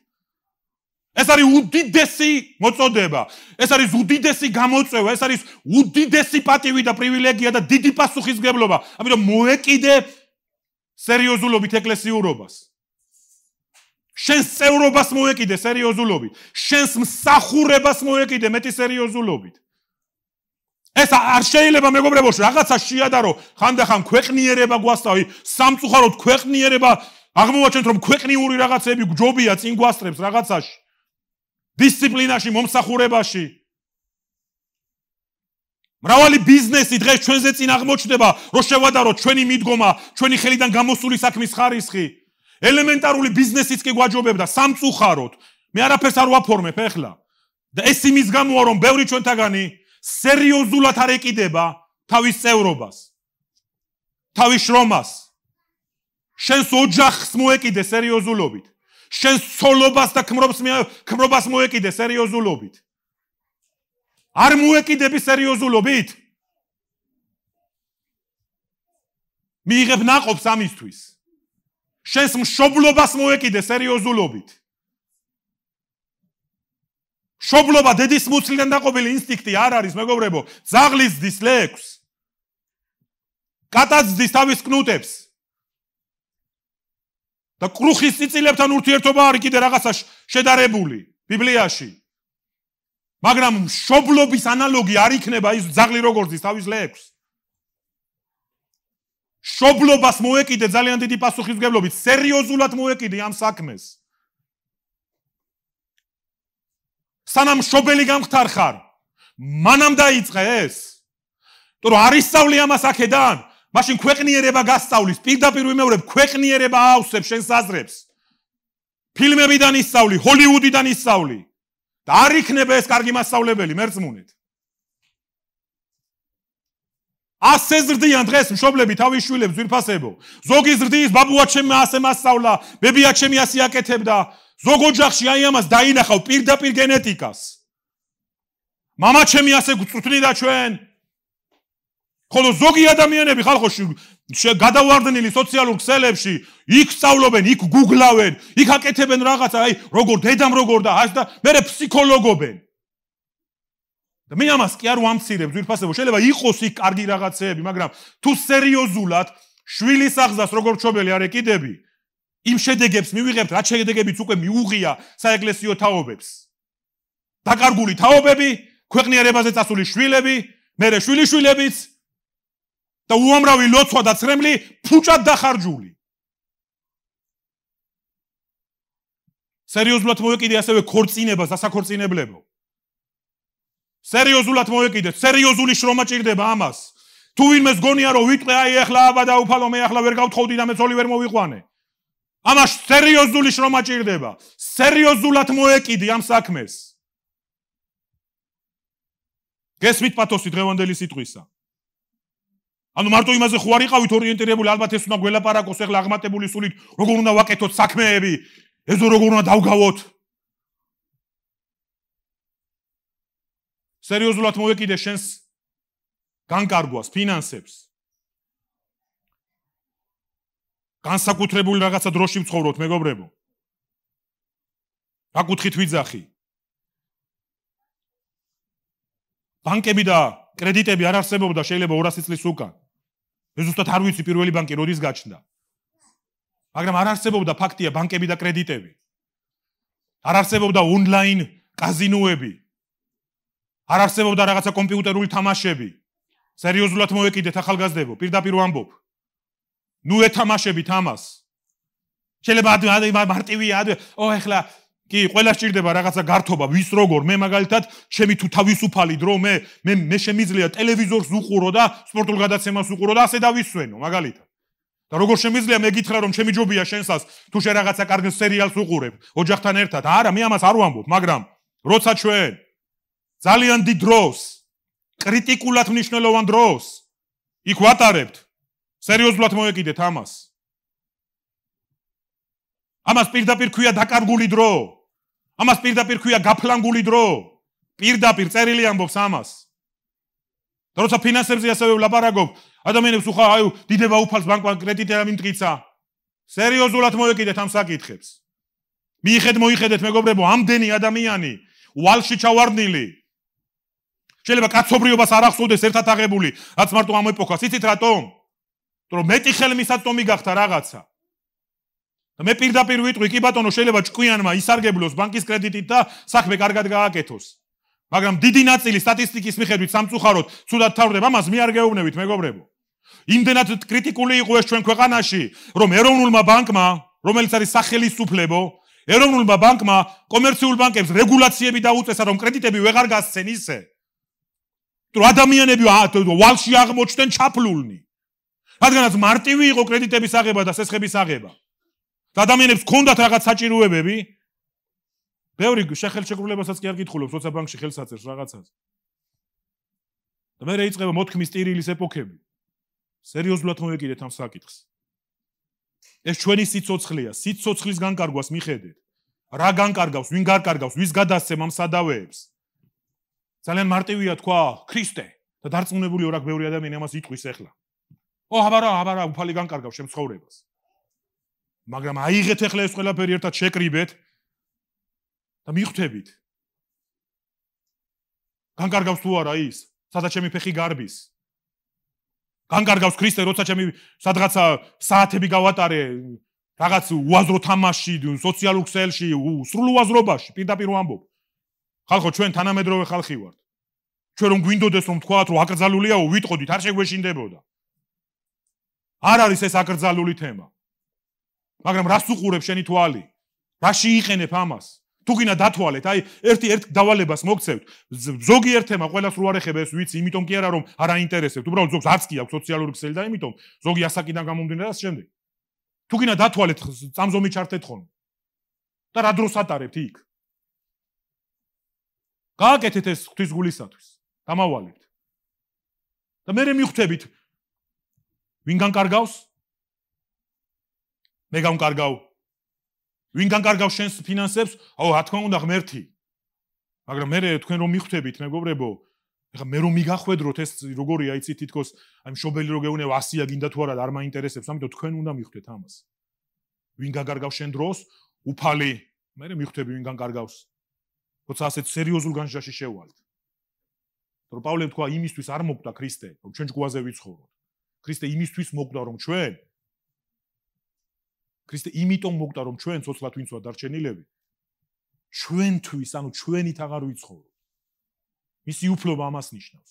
ეს არის უდიდესი მოწოდება ეს არის უდიდესი გამოწვევა ეს არის უდიდესი პატივი და პრივილეგია და დიდი პასუხისმგებლობა ამიტომ მოეკიდე სერიოზულობით ეკლესიურობას შენს წევრობას მოეკიდე სერიოზულობით შენს მსახურებას მოეკიდე მეტი სერიოზულობით ეს არ შეიძლება მეგობრებო რაღაცა შეადარო ხანდახან ქვეყნიერება გვასწავი სამწუხაროდ ქვეყნიერება აღმოვაჩენთ რომ ქვეყნიური რაღაცები გჯობია წინ გვასწრებს რაღაცაში დისციპლინაში მომსახურებაში მრავალი ბიზნესი დღეს ჩვენზე წინ აღმოჩნდება რომ შევადაროთ ჩვენი მიდგომა ჩვენი ხელიდან გამოსული საქმის ხარისხი ელემენტარული ბიზნესიც კი გვაჯობებდა სამწუხაროდ მე არაფერს არ ვაფორმებ ეხლა და ეს იმის გამოა რომ ბევრი ჩვენთაგანი სერიოზულად არ ეკიდება თავის წევრობას თავის შრომას შენს ოჯახს მოეკიდე სერიოზულობით შენს ცოლობას და ქმრობას მოეკიდე სერიოზულობით არ მოეკიდები სერიოზულობით მიიღებ ნაყოფს ამისთვის შენს მშობლობას მოეკიდე სერიოზულობით მშობლობა დედის მუცლიდან დაყობილი ინსტინქტი არ არის მეგობრებო ძაღლის ძდის ლეკვს კატაც ძდის თავის კნუტებს და კრუხის წიწილებთან ურთიერთობა არის კიდე რაღაცა შედარებული ბიბლიაში მაგრამ მშობლობის ანალოგი არ იქნება ის ძაღლი როგორ ძდის თავის ლეკვს მშობლობას მოეკიდე ძალიან დიდი პასუხისმგებლობით სერიოზულად მოეკიდე ამ საქმეს სანამ მშობელი გამხდარ ხარ მანამ დაიწყე ეს თუ არ ისწავლი ამას აქედან მაშინ ქვეყნიერება გასწავლის პირდაპირ ვიმეორებ ქვეყნიერება აავსებს შენს აზრებს ფილმებიდან ისწავლი ჰოლივუდიდან ისწავლი და არ იქნება ეს კარგი მასწავლებელი მერწმუნეთ ასე ზრდიან დღეს მშობლები თავის შვილებს ვირფასებო ზოგი ზრდის ბაბუა ჩემი ასე მასწავლა ბებია ჩემი ასე აკეთებდა ზოგ ოჯახში აი ამას დაინახავ პირდაპირ გენეტიკას მამა ჩემი ასე გწვრთნიდა ჩვენ ხოლო ზოგი ადამიანები ხალხოში გადავარდნილი სოციალურ ქსელებში იქ სწავლობენ იქ გუგლავენ იქ აკეთებენ რაღაცა აი როგორ დედამ როგორ და ასე და მერე ფსიქოლოგობენ და მე ამას კი არ ვამცირებ ვირფასებო შეიძლება იყოს იქ კარგი რაღაცეები მაგრამ თუ სერიოზულად შვილის აღზას როგორ მშობელი არ ეკიდები იმ შედეგებს მივიღებთ რაც შედეგებიც უკვე მიუღია საეკლესიო თაობებს დაკარგული თაობები ქვეყნიერებაზე წასული შვილები მერე შვილიშვილებიც და უამრავი ლოცვა და ცრემლი ფუჭად დახარჯული სერიოზულად მოეკიდე ასევე ქორწინებას და საქორწინებლებო სერიოზულად მოეკიდეთ სერიოზული შრომა ჭირდება ამას თუ ვინმეს გონია რომ ვიტყვე აი ახლა აბა და უფალო მე ახლა ვერ გავთხოვდი და მე ცოლი ვერ მოვიყვანე ამას სერიოზული შრომა ჭირდება სერიოზულად მოეკიდი ამ საქმეს გესმით პათოსი დღევანდელი სიტყვისა ანუ მარტო იმაზე ხო არ იყავით ორიენტირებული ალბათ ეს უნდა გველაპარაკოს ახლა აღმატებული სულით როგორ უნდა ვაკეთოთ საქმეები ეზო როგორ უნდა დავგავოთ სერიოზულად მოეკიდე შენს განკარგვას ფინანსებს განსაკუთრებული რაღაცა დროში ვცხოვრობთ მეგობრებო რა კუთხით ვიძახი ბანკები და კრედიტები არ არსებობდა შეიძლება 200 წლის უკან მე ზუსტად არ ვიცი პირველი ბანკი როდის გაჩნდა მაგრამ არ არსებობდა ფაქტია ბანკები და კრედიტები არ არსებობდა ონლაინ კაზინოები არ არსებობდა რაღაცა კომპიუტერული თამაშები სერიოზულად მოეკიდეთ ახალგაზრდებო პირდაპირ ვამბობ ნუ ეთამაშებით ამას შეიძლება მარტივია ო ეხლა კი, ყველა სჭირდება რაღაცა გართობა, ვის როგორ, მე მაგალითად, ჩემი თუ თავისუფალი დრო, მე შემიძლია ტელევიზორს უყურო და სპორტულ გადაცემას უყურო და ასე დავისვენო, მაგალითად. და როგორ შემიძლია მე გითხრა რომ ჩემი ჯობია შენსას თუ შე რაღაცა კარგ სერიალს უყურებ ოჯახთან ერთად. არა, მე ამას არ ვამბობ, მაგრამ როცა ჩვენ ძალიან დიდ დროს, კრიტიკულად მნიშვნელოვან დროს იქ ვატარებთ, სერიოზულად მოეკიდეთ ამას. ამას პირდაპირ ქვია დაკარგული დრო. ამას პირდაპირ ქვია გაფლანგული დრო. პირდაპირ წერილი ამბობს ამას. და როცა ფინანსებზე ასევე ვლაპარაკობ, ადამიანებს უხა აი დიდება უფალს ბანკმა კრედიტი ამიმტკიცა. სერიოზულად მოეკიდეთ ამ საკითხებს. მოიხედეთ მეგობრებო, ამდენი ადამიანი ვალში ჩავარდნილი. შეიძლება კაცობრიობას არ ახსოვდეს ერთად აღებული, რაც მარტო ამ ეპოქას. იცით რატომ? რომ მეტი ხელმისაწვდომი გახდა რაღაცა. და მე პირდაპირ ვიტყვი, კი ბატონო, შეიძლება ჭკვიანმა ისარგებლოს ბანკის კრედიტით და საქმე კარგად გააკეთოს. მაგრამ დიდი ნაწილი სტატისტიკის მიხედვით სამწუხაროდ ცუდად თავდება, ამას მე არ გეუბნებით მეგობრებო. იმდენად კრიტიკული იყო ეს ჩვენ ქვეყანაში, რომ ეროვნულმა ბანკმა, რომელიც არის სახელისუფლებო, ეროვნულმა ბანკმა კომერციულ ბანკებს რეგულაციები დაუწესა, რომ კრედიტები ვეღარ გასცენ ისე. რომ ადამიანები ვალში აღმოჩნდნენ ჩაფლულნი. რადგანაც მარტივი იყო კრედიტების აღება და სესხების აღება. და ადამიანებს ჰქონდათ რაღაც საჭიროებები. ბევრი ხელშეკრულებასაც კი არ გითხულობს, როცა ბანკში ხელს აწევს რაღაცას. და მე რეიწყება მოთქმის ტირილის ეპოქები. სერიოზულად მოეკიდეთ ამ საკითხს. ეს ჩვენი სიცოცხლეა, სიცოცხლის განკარგვას მიხედეთ. რა განკარგავს, ვინ განკარგავს, ვის გადასცემ ამ სადავეებს. ძალიან მარტივია თქვა, ქრისტე და დარწმუნებული ვარ, ბევრი ადამიანი ამას იტყვის ახლა. აბარა, უფალი განკარგავს შენ ცხოვრებას. მაგრამ აიღეთ ახლა ეს ყველაფერი ერთად შეკრიბეთ და მიხვდებით. განკარგავს თუ არა ის, სადაც ჩემი ფეხი გარბის. განკარგავს ქრისტე, როცა ჩემი სადღაცა საათები გავატარე რაღაც უაზრო თამაში, სოციალურ ქსელში, სრულ უაზრობაში, პირდაპირ ვამბობ. ხალხო, ჩვენ თანამედროვე ხალხი ვართ. ჩვენ რომ გვინდოდეს რომ თქვათ, რომ აკრძალულიაო, ვიტყოდით, არ შეგვეშინდებოდა. არ არის ეს აკრძალული თემა. მაგრამ რას უყურებ შენი თვალი? რაში იყენებ ამას? თუ გინდა დათვალეთ, აი ერთ დავალებას მოგცევთ. ზოგიერთ თემა ყველას რო არ ეხება ეს ვიცი, იმიტომ კი არა რომ არ აინტერესებთ. უბრალოდ ზოგს არც კი აქვს სოციალური ქსელი და იმიტომ ზოგი ასაკიდან გამომდინარე და შემდეგ. თუ გინდა დათვალეთ, წამზომი ჩართეთ ხოლმე. და რა დროს ატარებთ იქ? გააკეთეთ ეს ღვთის გულისათვის. დამავალებთ. და მე მიხვდებით ვინ განკარგავს? მე განკარგავ. ვინ განკარგავს შენს ფინანსებს? რა თქმა უნდა ღმერთი. მაგრამ მე თქვენ რომ მიხვდებით მეგობრებო, ეხლა მე რომ მიგახვედროთ ეს როგორია იცით თითქოს აი მშობელი რო გეუნევა 100-ია გინდა თუ არა და არ მაინტერესებს, ამიტომ თქვენ უნდა მიხვდეთ ამას. ვინ განკარგავს შენ დროს? უფალი. მე მიხვდები ვინ განკარგავს. როცა ასეთ სერიოზულ განჯაში შევალთ. რომ პავლემ თქვა იმისთვის არ მოკვდა ქრისტე, რომ ჩვენ ჯგუაზე ვიცხოვროთ. ქრისტე იმისთვის მოკვდა რომ ჩვენ ქრისტე იმიტომ მოკვდა რომ ჩვენ ცოცხლად ვინც ვარ დარჩენილები ჩვენთვის, ანუ ჩვენით აღარ ვიცხოვროთ. მისი უფლება ამას ნიშნავს.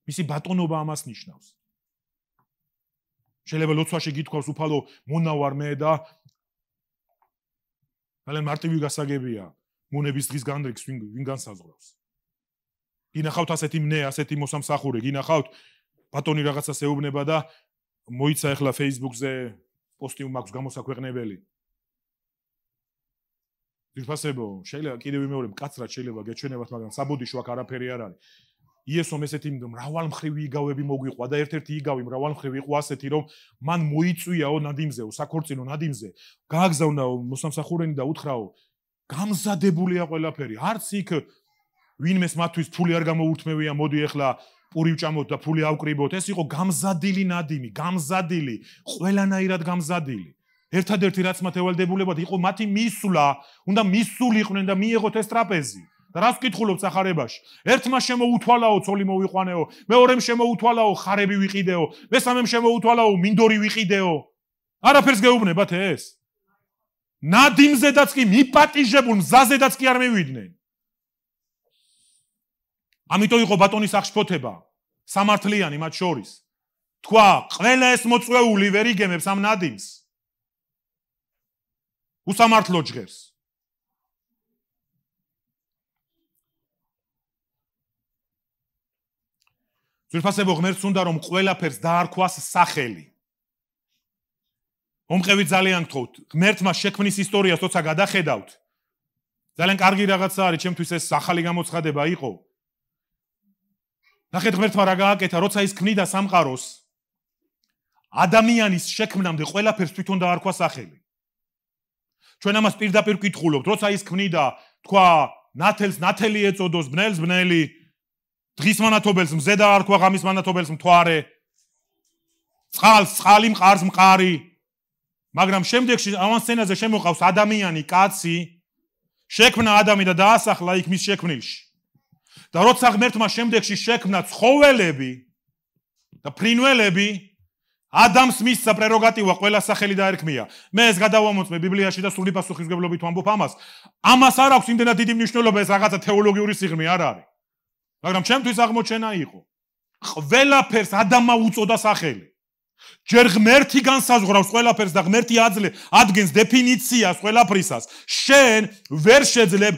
მისი ბატონობა ამას ნიშნავს. შეიძლება ლოცვაში გითხოვს უფალო მონავარ მე და ძალიან მარტივი გასაგებია მონების დღის განრიგს ვინ განსაზღვრავს. გინახავთ ასეთი მნე, ასეთი მოსამსახურე, გინახავთ ბატონი რაღაცას ეუბნება და მოიცა ახლა Facebook-ზე პოსტი მაქვს გამოსაქვეყნებელი. ვიფასებო, შეიძლება კიდევ ვიმეორებ, კაცრად შეიძლება გეჩვენებათ, მაგრამ საბოდიშო აქ არაფერი არ არის. იესომ ესეთი მრავალმხრივი იგავები მოგვიყვა და ერთ-ერთი იგავი მრავალმხრივი იყო ასეთი, რომ მან მოიწვიაო ნადიმზეო, საქორწინო ნადიმზე, გააგზავნაო მოსამსახურენი და უთხრაო, გამზადებულია ყველაფერი. არც იქ ვინმეს მათთვის ფული არ გამოურთმევია, მოდი ახლა პური ვჭამოთ და ფული ავკრიბოთ. ეს იყო გამზადილი ნადიმი, გამზადილი, ყველანაირად გამზადილი. ერთადერთი რაც მათ ევალდებულებათ იყო მათი მისვლა, უნდა მისულიყვნენ და მიეღოთ ეს ტრაპეზი. და რას ვკითხულობთ სახარებაში? ერთმა შემოუთვალაო ცოლი მოვიყვანეო, მეორემ შემოუთვალაო ხარები ვიყიდეო, მესამემ შემოუთვალაო მინდორი ვიყიდეო. არაფერს გეუბნებათ ეს? ნადიმზედაც კი მიპატიჟებულ მზაზედაც კი არ მივიდნენ. ამიტომ იყო ბატონის აღშფოთება, სამართლიანი მათ შორის. თქვა, ყველა ეს მოწვეული ვერ იგემებს ამ ნადიმს. უსამართლო ჟღერს. ძვირფასებო ღმერთს უნდა რომ ყველაფერს დაარქვას სახელი. მომყევით ძალიან გთხოვთ, ღმერთმა შექმნის ისტორიას როცა გადახედავთ, ძალიან კარგი რაღაცა არის, ჩემთვის ეს ახალი გამოცხადება იყო. ნახეთ ღმერთმა რა გააკეთა, როცა ის ქმნიდა სამყაროს, ადამიანის შექმნამდე ყველაფერს თვითონ დაარქვა სახელი. ჩვენ ამას პირდაპირ ვკითხულობთ, როცა ის ქმნიდა, თქვა, ნათელს ნათელი ეწოდოს, ბნელს ბნელი, დღის მანათობელს მზე დაარქვა, ღამის მანათობელს მთვარე, წყალს წყალი, მყარს მყარი. მაგრამ შემდეგში ამ სცენაზე შემოყავს ადამიანი, კაცი, შექმნა ადამი და დაასახლა იქ მის შექმნილში. და როცა ღმერთმა შემდეგში შექმნა ცხოველები და ფრინველები, ადამიანს მისცა პრეროგატივა ყველა სახელი დაერქმია. მე ეს გადავამოწმე ბიბლიაში და სრული პასუხისმგებლობით ვამბობ ამას. ამას არ აქვს იმდენად დიდი მნიშვნელობა, ეს რაღაცა თეოლოგიური სიღრმე არ არის. მაგრამ ჩემთვის აღმოჩენა იყო. ყველაფერს ადამმა უწოდა სახელი. ჯერ ღმერთი განსაზღვრავს ყველაფერს და ღმერთი ადგენს დეფინიციას ყველაფრისას. შენ ვერ შეძლებ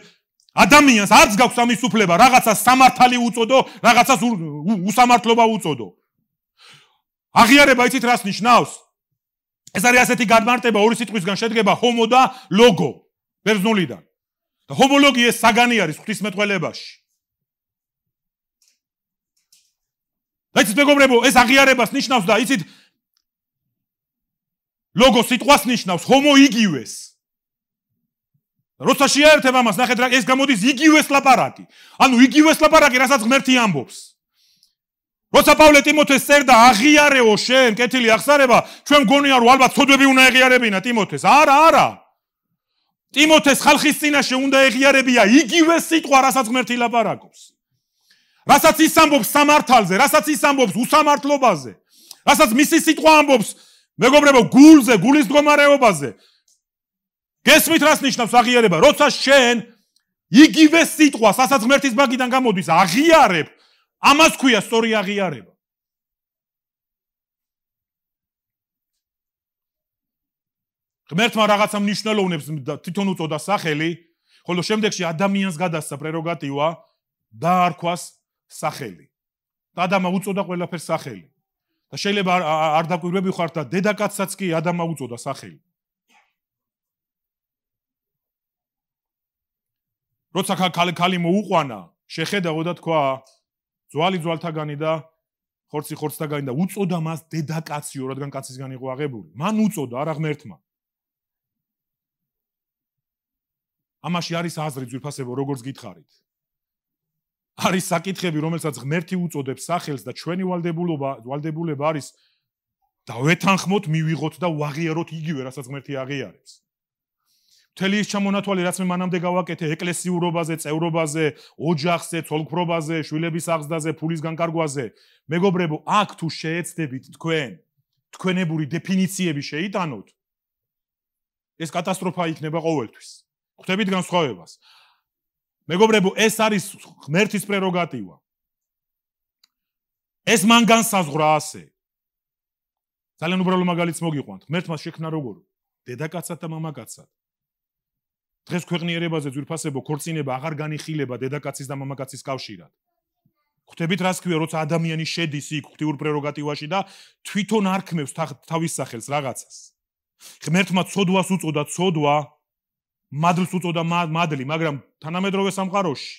ადამიანს არც გაქვს ამის უფლება რაღაცას სამართალი უწოდო, რაღაცას უსამართლობა უწოდო. აღიარება იცით რას ნიშნავს? ეს არის ასეთი გადმარტება ორი სიტყვისგან შედგება ჰომო და ლოგო ბერძნულიდან. და ჰომოლოგია ეს საგანი არის ღვთისმეტყველებაში. და იცით მეგობრებო, ეს აღიარებას ნიშნავს და იცით ლოგო სიტყვას ნიშნავს ჰომო იგივეს. როცა შეერთებ ამას, ნახეთ რა ეს გამოდის იგივეს ლაპარაკი. ანუ იგივეს ლაპარაკი, რასაც ღმერთი ამბობს. როცა პავლე ტიმოთეს წერდა აღიარეო შენ, კეთილი აღსარება, ჩვენ მგონია რომ ალბათ ცოდვები უნდა ეღიარებინა ტიმოთეს. არა. ტიმოთეს ხალხის წინაშე უნდა ეღიარებია იგივე სიტყვა, რასაც ღმერთი ლაპარაკობს. რასაც ის ამბობს სამართალზე, რასაც ის ამბობს უსამართლობაზე, რასაც მისი სიტყვა ამბობს, მეგობრებო, გულზე, გულის მდგომარეობაზე. გესმით რას ნიშნავს აღიარება? როცა შენ იგივე სიტყვას, რასაც ღმერთის ბაგიდან გამოდის, აღიარებ, ამას ქვია სწორი აღიარება. ღმერთმა რაღაცა მნიშვნელოვნებს თვითონ უწოდა სახელი, ხოლო შემდეგში ადამიანს გადასცა პრეროგატივა დაარქვას სახელი. და ადამმა უწოდა ყველაფერს სახელი. და შეიძლება არ დაკვირვები ხართ და დედაკაცსაც კი ადამმა უწოდა სახელი. როცა ქალი მოუყვანა, შეხედაო და თქვა ძვალი ძვალთაგანი და ხორცი ხორცთაგანი და უწოდა მას დედაკაციო, რადგან კაცისგან იყო აღებული. მან უწოდა, არა ღმერთმა. ამაში არის აზრი ძვირფასებო, როგორც გითხარით. არის საკითხები, რომელსაც ღმერთი უწოდებს სახელს და ჩვენი ვალდებულება არის დავეთანხმოთ, მივიღოთ და ვაღიაროთ იგივე, რასაც ღმერთი აღიარებს. მთელი ის ჩამონათვალი, რაც მე მანამდე გავაკეთე ეკლესიურობაზე, წევრობაზე, ოჯახზე, ცოლქმრობაზე, შვილების აღზრდაზე, ფულის განკარგვაზე, მეგობრებო, აქ თუ შეეცდებით თქვენებური დეფინიციები შეიტანოთ, ეს კატასტროფა იქნება ყოველთვის. ხვდებით განსხვავებას. მეგობრებო, ეს არის ღმერთის პრეროგატივა. ეს მან განსაზღვრა ასე. ძალიან უბრალო მაგალითს მოგიყვანთ. ღმერთმა შექმნა როგორ? დედაკაცად და მამაკაცად. დღეს ქვეყნიერებაზე ძვირფასებო ქორწინება აღარ განიხილება დედაკაცის და მამაკაცის კავშირად. ხვდებით რას ქვია, როცა ადამიანი შედის იქ ღვთიურ პრეროგატივაში და თვითონ არქმევს თავის სახელს რაღაცას. ღმერთმა ცოდვას უწოდა ცოდვა, მადლს უწოდა მადლი, მაგრამ თანამედროვე სამყაროში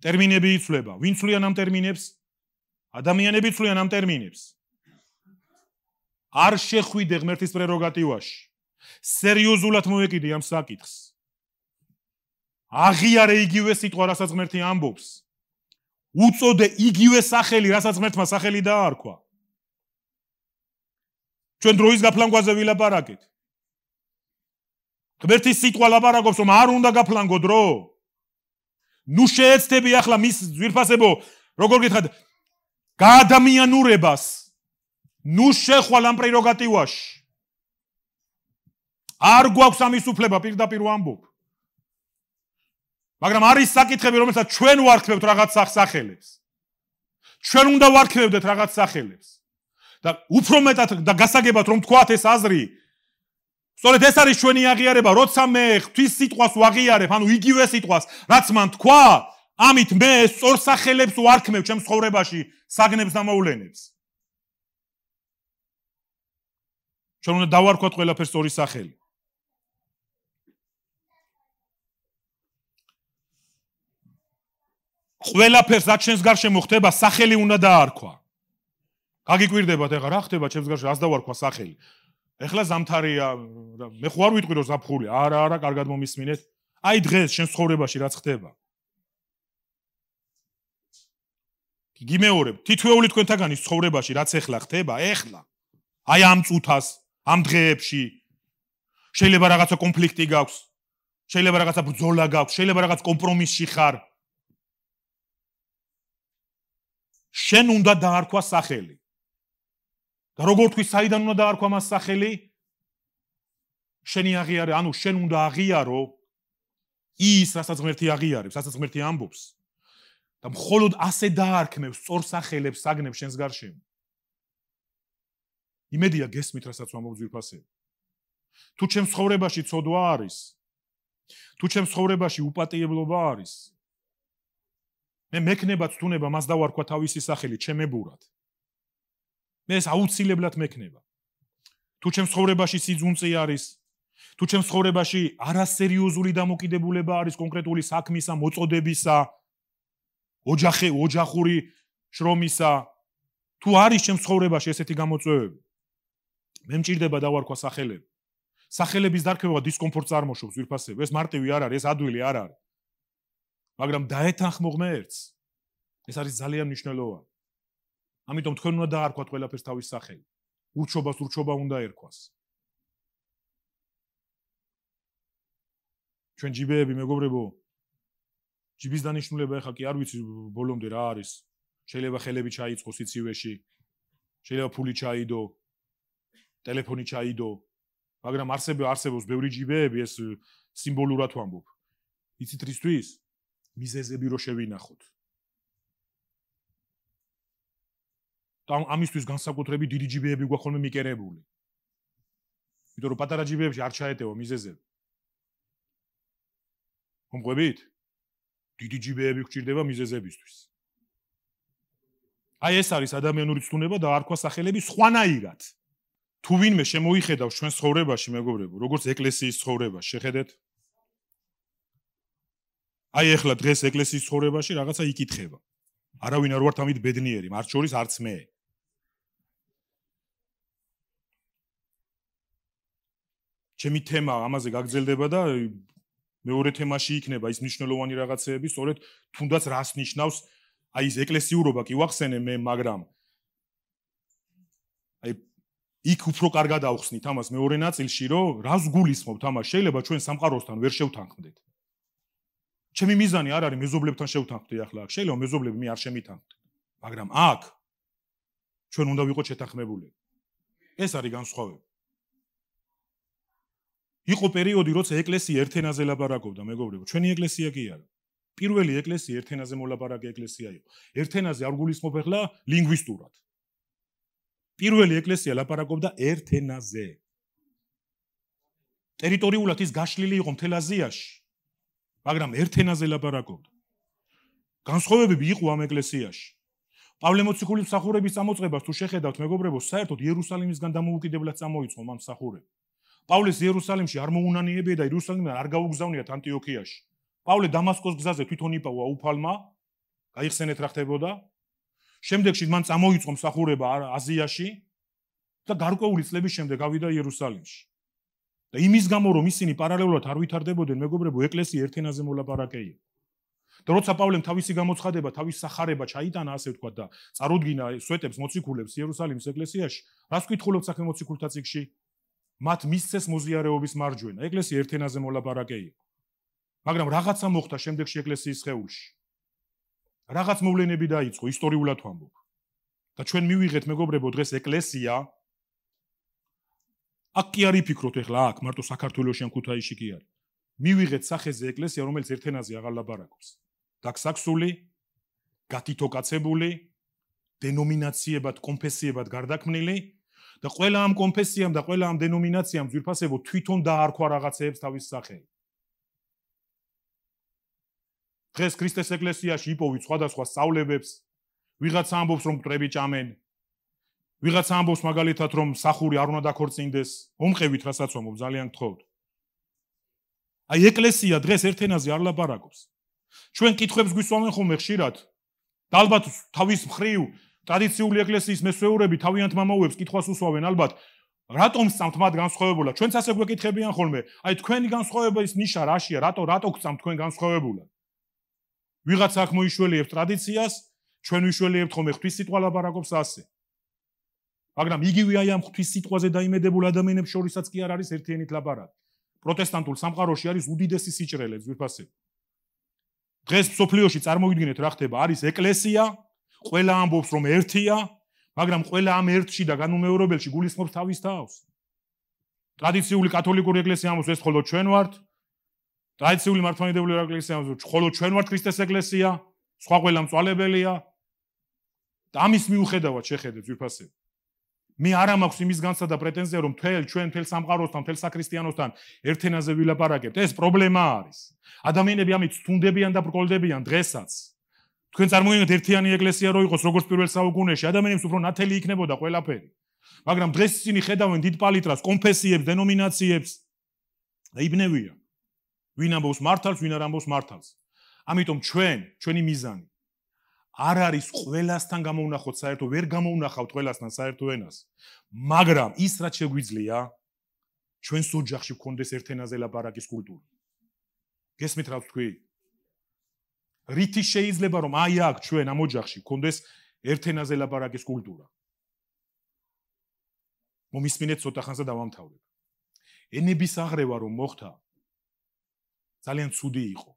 ტერმინები იცვლება. ვინ ცვლიან ამ ტერმინებს? ადამიანები ცვლიან ამ ტერმინებს. არ შეხვიდე ღმერთის პრეროგატივაში. სერიოზულად მოეკიდე ამ საკითხს. აღიარე იგივე სიტყვა, რასაც ღმერთი ამბობს. უწოდე იგივე სახელი, რასაც ღმერთმა სახელი დაარქვა. ჩვენ დროის გაფლანგვაზე ვილაპარაკეთ. ღმერთის სიტყვა ლაპარაკობს, რომ არ უნდა გაფლანგო დრო. ნუ შეეცდები ახლა მის ძვირფასებო, როგორ გითხრათ, გაადამიანურებას. ნუ შეხვალ ამ პრეროგატივაში. არ გვაქვს ამის უფლება, პირდაპირ ვამბობ. მაგრამ არის საკითხები, რომელსაც ჩვენ ვარქმევთ რაღაც სახელებს. ჩვენ უნდა ვარქმევდეთ რაღაც სახელებს. და უფრო მეტად და გასაგებად რომ თქვათ ეს აზრი, სწორედ ეს არის ჩვენი აღიარება, როცა მე ღვთის სიტყვას ვაღიარებ, ანუ იგივე სიტყვას, რაც მან თქვა, ამით მე სწორ სახელებს ვარქმევ ჩემს ცხოვრებაში, საგნებს და მოვლენებს. ჩვენ უნდა დავარქვათ ყველაფერს სწორი სახელი. ყველაფერს რაც ჩვენს გარშემო ხდება, სახელი უნდა დაარქვა. გაგიკვირდებათ ეხლა რა ხდება ჩემს გარშემო, ას დავარქვა სახელი. ეხლა ზამთარია, მე ხო არ ვიტყვი რომ ზაფხულია. არა, კარგად მომისმინეთ. აი დღეს შენ ცხოვრებაში რაც ხდება. გიმეორებ, თითოეული თქვენთაგანის ცხოვრებაში რაც ეხლა ხდება, ეხლა. აი ამ წუთას, ამ დღეებში შეიძლება რაღაცა კონფლიქტი გაქვს, შეიძლება რაღაცა ბრძოლა გაქვს, შეიძლება რაღაც კომპრომისში ხარ. შენ უნდა დაარქვა სახელი. და როგორ თქვი, საიდან უნდა დაარქვა მას სახელი? შენი აღიარე, ანუ შენ უნდა აღიარო ის, რასაც ღმერთი აღიარებს, რასაც ღმერთი ამბობს. და მხოლოდ ასე დაარქმევ სწორ სახელებს, საგნებს შენს გარშემო. იმედია გესმით, რასაც ვამბობ ძვირფასები. თუ ჩემს ცხოვრებაში ცოდვა არის, თუ ჩემს ცხოვრებაში უპატიებლობა არის, მე მექნება თუნება მას დავარქვა თავისი სახელი ჩემებურად. მე ეს აუცილებლად მექნება. თუ ჩემს ცხოვრებაში სიძუნწე არის, თუ ჩემს ცხოვრებაში არასერიოზული დამოკიდებულება არის კონკრეტული საქმისა, მოწოდებისა, ოჯახური შრომისა, თუ არის ჩემს ცხოვრებაში ესეთი გამოწვევები, მე მჭირდება დავარქვა სახელები. სახელების დარქმევა დისკომფორტს წარმოშობს ძვირფასები. ეს მარტივი არ არის, ეს ადვილი არ არის. მაგრამ დაეთანხმო ღმერთს, ეს არის ძალიან მნიშვნელოვანი. ამიტომ თქვენ უნდა დაარქვათ ყველაფერს თავის სახელი. ურჩობას ურჩობა უნდა ერქვას. ჩვენ ჯიბეები, მეგობრებო, ჯიბის დანიშნულება ეხლა კი არ ვიცი ბოლომდე რა არის. შეიძლება ხელები ჩაიწყო სიცივეში, შეიძლება ფული ჩაიდო, ტელეფონი ჩაიდო, მაგრამ არსებობს ბევრი ჯიბეები, ეს სიმბოლურად ვამბობ. იცით რისთვის? მიზეზები რო შევინახოთ. და ამისთვის განსაკუთრებით დიდი ჯიბეები გვაქვს ხოლმე მიკერებული. იმიტომ რომ პატარა ჯიბეებში არ ჩაეტევა მიზეზები. მომყვებით? დიდი ჯიბეები გვჭირდება მიზეზებისთვის. აი ეს არის ადამიანური ცნუნება და არქვა სახელები სხვანაირად. თუ ვინმე შემოიხედავს ჩვენს ცხოვრებაში, მეგობრებო, როგორც ეკლესიის ცხოვრებას, შეხედეთ? აი ეხლა დღეს ეკლესიის ცხოვრებაში რაღაცა იკითხება. არავინ არ ვართ ამით ბედნიერი, მათ შორის არც მე. ჩემი თემა ამაზე გაგრძელდება და მეორე თემაში იქნება ის მნიშვნელოვანი რაღაცეები, სწორედ თუნდაც რას ნიშნავს აი ეს ეკლესიურობა კი ვახსენე მე, მაგრამ აი იქ უფრო კარგად ავხსნით ამას მეორე ნაწილში, რომ რას გულისხმობთ ამას, შეიძლება ჩვენ სამყაროსთან ვერ შევთანხმდეთ. ჩემი მიზანი არ არის მეზობლებთან შევთანხმდე ახლა აქ, შეიძლება მეზობლები მე არ შემითანხმდეთ, მაგრამ აქ ჩვენ უნდა ვიყოთ შეთანხმებულები. ეს არის განსხვავება. იყო პერიოდი, როცა ეკლესია ერთ ენაზე ლაპარაკობდა, მეგობრებო, ჩვენი ეკლესია კი არა. პირველი ეკლესია ერთ ენაზე მოლაპარაკე ეკლესია იყო. ერთ ენაზე არ გულისხმობ ახლა ლინგვისტურად. პირველი ეკლესია ლაპარაკობდა ერთ ენაზე. ტერიტორიულად ის გაშლილი იყო მთელ აზიაში, მაგრამ ერთ ენაზე ლაპარაკობდა. განსხვავებები იყო ამ ეკლესიაში. პავლე მოციქულის მსახურების წამოწყებას თუ შეხედავთ, მეგობრებო, საერთოდ იერუსალიმისგან დამოუკიდებლად წამოიწყო ამ მსახურება. პავლეს იერუსალიმში არ მოუნანიებია და იერუსალიმიდან არ გაუგზავნიათ ანტიოქიაში. პავლე დამასკოს გზაზე თვითონ იპავა უფალმა, გაიხსენეთ რა ხდებოდა. შემდეგში მან წამოიწყო მსახურება აზიაში და გარკვეული წლების შემდეგ გავიდა იერუსალიმში. და იმის გამო რომ ისინი პარალელურად არ ვითარდებოდნენ, მეგობრებო, ეკლესია ერთ ენაზე მოლაპარაკე იყო. და როცა პავლემ თავისი გამოცხადება, თავის სახარება ჩაიტანა, ასე ვთქვათ, და წარუდგინა სვეტებს, მოციქულებს იერუსალიმის ეკლესიაში, რას ვკითხულობთ საქმე მოციქულთა წიგნში? მათ მისცეს მოზიარეობის მარჯვენა. ეკლესია ერთ ენაზე მოლაპარაკე იყო. მაგრამ რაღაცა მოხდა შემდეგში ეკლესიის სხეულში. რაღაც მოვლენები დაიწყო, ისტორიულად ვამბობ. და ჩვენ მივიღეთ, მეგობრებო, დღეს ეკლესია აქ კი არ იფიქროთ ეხლა აქ, მარტო საქართველოში ან ქუთაისში კი არის. მივიღეთ სახეზე ეკლესია, რომელიც ერთ ენაზე აღარ ლაპარაკობს. დაქსაქსული, გათითოკაცებული, დენომინაციებად, კონფესიებად გარდაქმნილი და ყველა ამ კონფესიამ და ყველა ამ დენომინაციამ ძვირფასებო თვითონ დაარქვა რაღაცეებს თავის სახელი. დღეს ქრისტეს ეკლესიაში იპოვით სხვადასხვა სწავლებებს, ვიღაცა ამბობს რომ მტრები ჭამენ, ვიღაცა ამბობს მაგალითად რომ სახური არ უნდა დაქორწინდეს, მომყევით რასაც ვამბობ, ძალიან გთხოვთ. აი ეკლესია დღეს ერთ ენაზე არ ლაპარაკობს. ჩვენ კითხვებს გვისვამენ ხოლმე ხშირად. და ალბათ თავის მხრივ ტრადიციული ეკლესიის მესვეურები თავიანთ მამაუებს კითხვას უსვამენ ალბათ. რატომ სწამთ მათ განსხვავებულად? ჩვენც ასე გვეკითხებიან ხოლმე. აი თქვენი განსხვავების ნიშა რაშია? რატო გწამთ თქვენ განსხვავებულად? ვიღაცა აქ მოიშველიებს ტრადიციას, ჩვენ ვიშველიებთ ხოლმე ღვთის სიტყვა ლაპარაკობს ასე. მაგრამ იგივე აი ამ ღვთის სიტყვაზე დაიმედებულ ადამიანებს შორისაც კი არ არის ერთიანით ლაპარაკი. პროტესტანტულ სამყაროში არის უდიდესი სიჭრელე ძვირფასები. დღეს სოფლიოში წარმოვიდგინეთ რა ხდება, არის ეკლესია, ყველა ამბობს რომ ერთია, მაგრამ ყველა ამ ერთში და განუმეორებელში გულისხმობს თავის თავს. ტრადიციული კათოლიკური ეკლესია ამბობს ეს მხოლოდ ჩვენ ვართ, ტრადიციული მართლმადიდებლური ეკლესია ამბობს მხოლოდ ჩვენ ვართ ქრისტეს ეკლესია, სხვა ყველა მწვალებელია. და ამის მიუხედავად შეხედეთ ძვირფასები. მე არ მაქვს იმის განცდა და პრეტენზია რომ ჩვენ მთელ სამყაროსთან, მთელ საქრისტიანოსთან ერთ ენაზე ვილაპარაკებთ. ეს პრობლემა არის. ადამიანები ამით თუნდებიან და ბრკოლდებიან დღესაც. თქვენ წარმოიდგინეთ ერთიანი ეკლესია რო იყოს როგორც პირველ საუკუნეში, ადამიანებს უფრო ნათელი იქნებოდა ყველაფერი. მაგრამ დღეს ისინი ხედავენ დიდ პალიტრას, კონფესიებს, დენომინაციებს და იბნევიან. ვინ ამბობს მართალს, ვინ არ ამბობს მართალს. ამიტომ ჩვენი მიზანი არ არის ყველასთან გამოვნახოთ საერთო, ვერ გამოვნახავთ ყველასთან საერთო ენას. მაგრამ ის რაც შეგვიძლია, ჩვენს ოჯახში გქონდეს ერთ ენაზე ლაპარაკის კულტურა. გესმით რა ვთქვი? რითი შეიძლება რომ აი აქ ჩვენ ამ ოჯახში გქონდეს ერთ ენაზე ლაპარაკის კულტურა. მომისმინეთ ცოტა ხანს და დავამთავრებ. ენების აღრევა რომ მოხდა, ძალიან ცუდი იყო.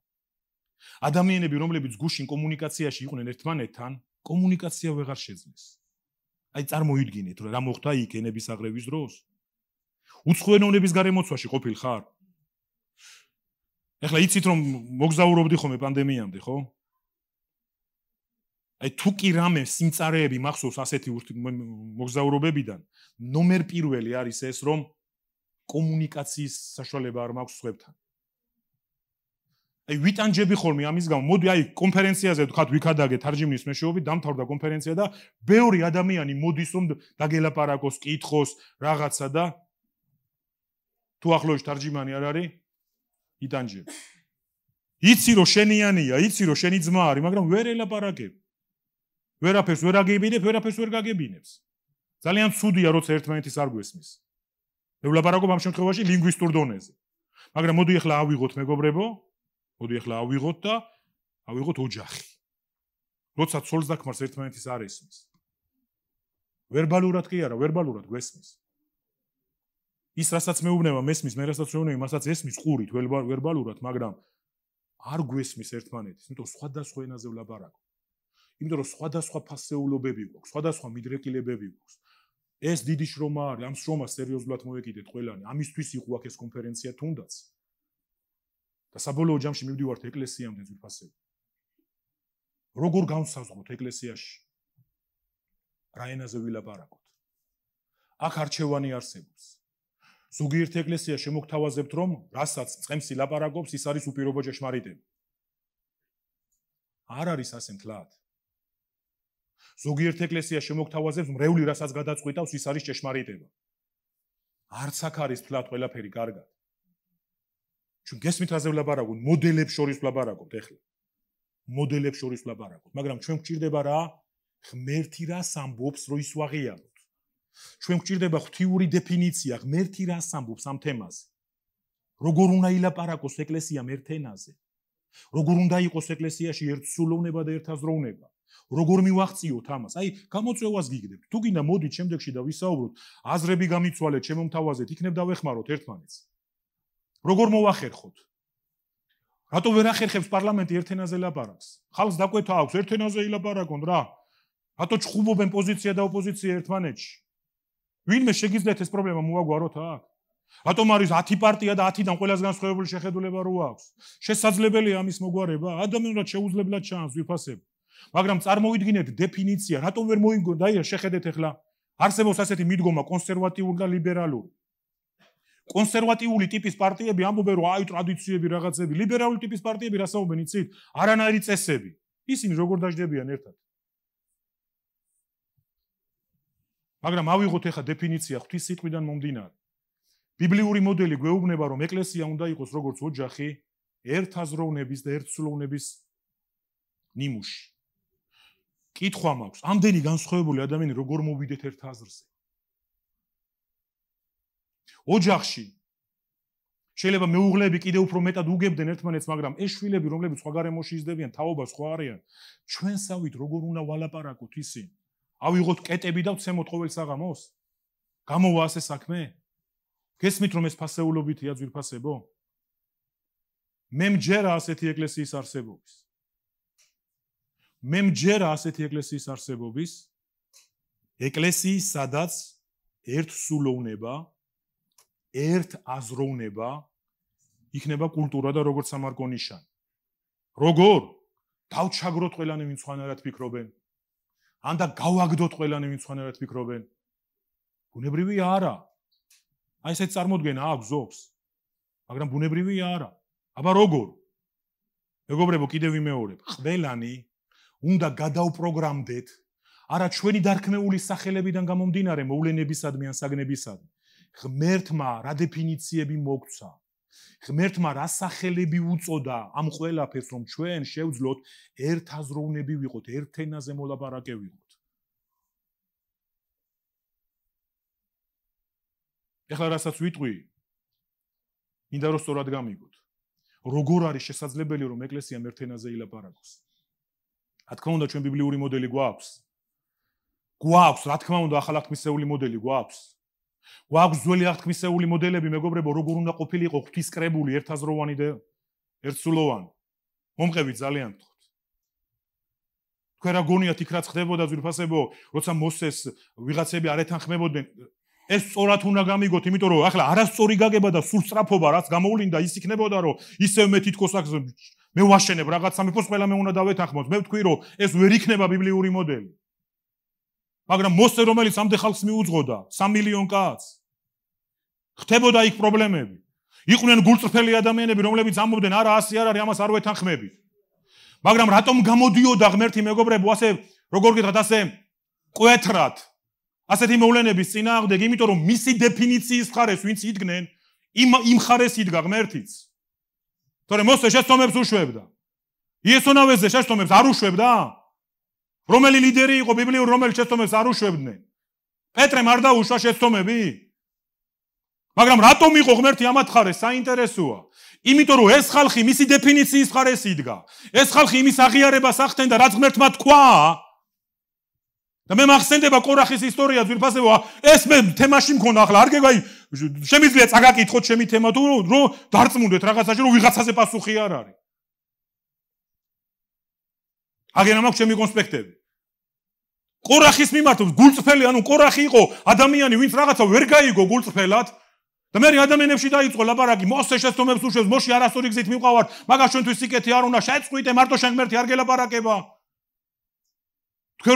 ადამიანები, რომლებიც გუშინ კომუნიკაციაში იყვნენ ერთმანეთთან, კომუნიკაცია ვეღარ შეძლეს. აი წარმოიდგინეთ, რა მოხდა იქ ენების აღრევის დროს. უცხო ენოვნების გარემოცვაში ყოფილ ხარ? ეხლა იცით რომ მოგზაურობდი ხოლმე პანდემიამდე, ხო? აი თუ კი რამე სიმწარეები მახსოვს ასეთი მოგზაურობებიდან, ნომერ პირველი არის ეს, რომ კომუნიკაციის საშუალება არ მაქვს სხვებთან. აი ვიტანჯები ხოლმე ამის გამო, მოდი აი კონფერენციაზე თქვათ ვიქადაგე თარჯიმნის მეშვეობით, დამთავრდა კონფერენცია და ბევრი ადამიანი მოდის რომ დაგელაპარაკოს, კითხოს რაღაცა და თუ ახლოში თარჯიმანი არ არის, იტანჯები. იცი რომ შენიანია, იცი რომ შენი ძმა არის, მაგრამ ვერ ელაპარაკებ. ვერაფერს ვერ აგებინებ, ვერაფერს ვერ გაგებინებს. ძალიან ცუდია, როცა ერთმანეთის არ გვესმის. მე ვლაპარაკობ ამ შემთხვევაში ლინგვისტურ დონეზე. მაგრამ მოდი ახლა ავიღოთ მეგობრებო, მოდი ახლა ავიღოთ და ავიღოთ ოჯახი. როცა ცოლს და ქმარს ერთმანეთის არ ესმის. ვერბალურად კი არა, ვერბალურად გვესმის. ის რასაც მეუბნება, მესმის, მე რასაც მეუბნები, მასაც ესმის ყურით, ვერბალურად, მაგრამ არ გვესმის ერთმანეთის, იმიტომ სხვადასხვა ენაზე ვლაპარაკობ. იმიტომ რომ სხვადასხვა ფასეულობები გვაქვს, სხვადასხვა მიდრეკილებები გვაქვს. ეს დიდი შრომა არის, ამ შრომას სერიოზულად მოვეკიდეთ ყველანი. ამისთვის იყო აქ ეს კონფერენცია თუნდაც. და საბოლოო ჯამში მივდივართ ეკლესიამდე ძვირფასები. როგორ განსაზღვროთ ეკლესიაში? რა ენაზე ვილაპარაკოთ? აქ არჩევანი არსებობს. ზოგიერთ ეკლესია შემოგთავაზებთ, რომ რასაც წემსი ლაპარაკობს, ის არის უპირობო ჭეშმარიტება. არ არის ასე მთლად. ზოგიერთ ეკლესია შემოგთავაზებს, მრევლი რასაც გადაწყვიტავს, ის არის ჭეშმარიტება. არც აქ არის მთლად ყველაფერი კარგად. ჩვენ გესმით რაზე ვლაპარაკობთ, მოდელებს შორის ვლაპარაკობთ ეხლა. მოდელებს შორის ვლაპარაკობთ, მაგრამ ჩვენ გვჭირდება რა? ღმერთი რას ამბობს, რომ ის ვაღიაროთ. ჩვენ გვჭირდება ღვთიური დეფინიცია, ღმერთი რას ამბობს ამ თემაზე. როგორ უნდა ილაპარაკოს ეკლესიამ ერთ ენაზე? როგორ უნდა იყოს ეკლესიაში ერთსულოვნება და ერთაზროვნება? როგორ მივახციოთ ამას? აი, გამოწვევას გიგდებთ. თუ გინდა მოდით შემდეგში და ვისაუბროთ, აზრები გამიცვალეთ, შემომთავაზეთ, იქნებ დავეხმაროთ ერთმანეთს. როგორ მოვახერხოთ? რატო ვერ ახერხებს პარლამენტი ერთ ენაზე ლაპარაკს? ხალხს დაკვეთა აქვს ერთ ენაზე ილაპარაკონ რა. რატო ჩხუბობენ პოზიცია და ოპოზიცია ერთმანეთში? ვინმე შეგიძლიათ ეს პრობლემა მოაგვაროთ აქ? რატომ არის 10 პარტია და 10-დან ყველას განსხვავებული შეხედულება რო აქვს? შესაძლებელია ამის მოგვარება? ადამიანურად შეუძლებლად ჩანს ვიფასებ. მაგრამ წარმოვიდგინეთ დეფინიცია, რატომ ვერ მოიგონდა? აი შეხედეთ ახლა. არსებობს ასეთი მიდგომა კონსერვატიული და ლიბერალური. კონსერვატიული ტიპის პარტიები ამბობენ, რომ აი ტრადიციები, რაღაცები, ლიბერალური ტიპის პარტიები რასაუბენ იცით? არანაირი წესები. ისინი როგორ დაждდებიან ერთად. მაგრამ ავიღოთ ახლა დეფინიცია ღვთის სიტყვიდან მომდინარე. ბიბლიური მოდელი გვეუბნება, რომ ეკლესია უნდა იყოს როგორც ოჯახი, ერთაზროვნების და ერთსულოვნების ნიმუში. კითხვა მაქვს, ამდენი განსხვავებული ადამიანი როგორ მოვიდეთ ერთ აზრზე? ოჯახში შეიძლება მეუღლეები კიდევ უფრო მეტად უგებდნენ ერთმანეთს, მაგრამ ეს შვილები, რომლებიც სხვა გარემოში იზრდებიან, თაობა სხვა არიან. ჩვენსავით როგორ უნდა ვალაპარაკოთ ისინი? ავიღოთ კეტები და ვცემოთ ყოველ საღამოს? გამოვა ასე საქმე? გესმით რომ ეს ფასეულობითია ძვირფასებო? მე მჯერა ასეთი ეკლესიის არსებობის. მე მჯერა ასეთი ეკლესიის არსებობის, ეკლესიის, სადაც ერთსულოვნება, ერთაზროვნება იქნება კულტურა და როგორც სამარკო ნიშანი. როგორ? დავჩაგროთ ყველანი ვინც სხვანაირად ფიქრობენ. ან და გავაგდოთ ყველანი ვინც სხვანაირად ფიქრობენ. ბუნებრივია არა. აი ესეც წარმოდგენა აქვს ზოგს. მაგრამ ბუნებრივია არა. აბა როგორ? მეგობრებო, კიდევ ვიმეორებ. ყველანი უნდა გადავპროგრამდეთ არა ჩვენი დარქმეული სახელებიდან გამომდინარე მოვლენებისადმი ან საგნებისადმი. ღმერთმა რა დეფინიციები მოგცა. ღმერთმა რა სახელები უწოდა ამ ყველაფერს, რომ ჩვენ შევძლოთ ერთაზროვნები ვიყოთ, ერთ ენაზე მოლაპარაკე ვიყოთ. ეხლა რასაც ვიტყვი, მინდა რომ სწორად გამიგოთ. როგორ არის შესაძლებელი, რომ ეკლესიამ ერთ ენაზე ილაპარაკოს? რა თქმა უნდა, ჩვენ ბიბლიური მოდელი გვაქვს. გვაქვს, რა თქმა უნდა, ახალ აღთქმისეული მოდელი გვაქვს. გვაქვს ძველი აღთქმისეული მოდელები, მეგობრებო, როგორ უნდა ყოფილიყო ღვთისკრებული, ერთაზროვანი და ერთსულოვანი. მომყევით ძალიან გთხოვთ. თქვენ რა გონიათ იქ რაც ხდებოდა ძვირფასებო, როცა მოსეს ვიღაცები არ ეთანხმებოდნენ, ეს სწორად უნდა გამიგოთ, იმიტომ რომ ახლა არასწორი გაგება და სულ სწრაფობა რაც გამოვლინდა, ის იქნებოდა, რომ ისევ მე თითქოს აქ მე ვაშენებ რაღაც სამეფოს, ყველა მე უნდა დავეთანხმოთ. მე ვთქვი, რომ ეს ვერ იქნება ბიბლიური მოდელი. მაგრამ მოსე, რომელიც ამდე ხალხს მიუძღოდა, 3 მილიონ კაცს, ხდებოდა იქ პრობლემები. იყვნენ გულწრფელი ადამიანები, რომლებიც ამბობდნენ, არა, ასე არ არის, ამას არ ვეთანხმებით. მაგრამ რატომ გამოდიოდა ღმერთი, მეგობრებო, ასე, როგორ გითხრათ, ასე კვეთრად, ასეთი მოვლენების წინააღმდეგ, იმიტომ რომ მისი დეფინიციის მხარეს ვინც იდგნენ, იმ მხარეს იდგა ღმერთიც. თორემ მოსე შეცდომებს უშვებდა. იესონავეზე შეცდომებს არ უშვებდა? რომელი ლიდერი იყო ბიბლიური, რომელი შეცდომებს არ უშვებდნენ? პეტრემ არ დაუშვა შეცდომები? მაგრამ რატომ იყო ღმერთი ამათ მხარეს? საინტერესოა. იმიტომ რომ ეს ხალხი მისი დეფინიციის მხარეს იდგა. ეს ხალხი იმის აღიარებას ახდენდა, რაც ღმერთმა თქვა. და მე მახსენდება კორახის ისტორია ძვირფასებო, ეს მე თემაში მქონდა ახლა, არ გეგაი, შემიძლია წაგაკითხოთ ჩემი თემა თუ რომ დარწმუნდეთ რაღაცაში, რომ ვიღაცაზე პასუხი არ არის. აგენა მაქვს ჩემი კონსპექტები. კორახის მიმართ გულწრფელი, ანუ კორახი იყო ადამიანი, ვინც რაღაცა ვერ გაიგო გულწრფელად და მე ადამიანებში დაიწყო ლაპარაკი, მოსე შეცდომებს უშვებს, მოში არასწორი გზით მივყავართ, მაგას ჩვენთვის სიკეთე არ უნდა, შეწყვიტე, მარტო შენ ღმერთი არ გელაპარაკება. თქვენ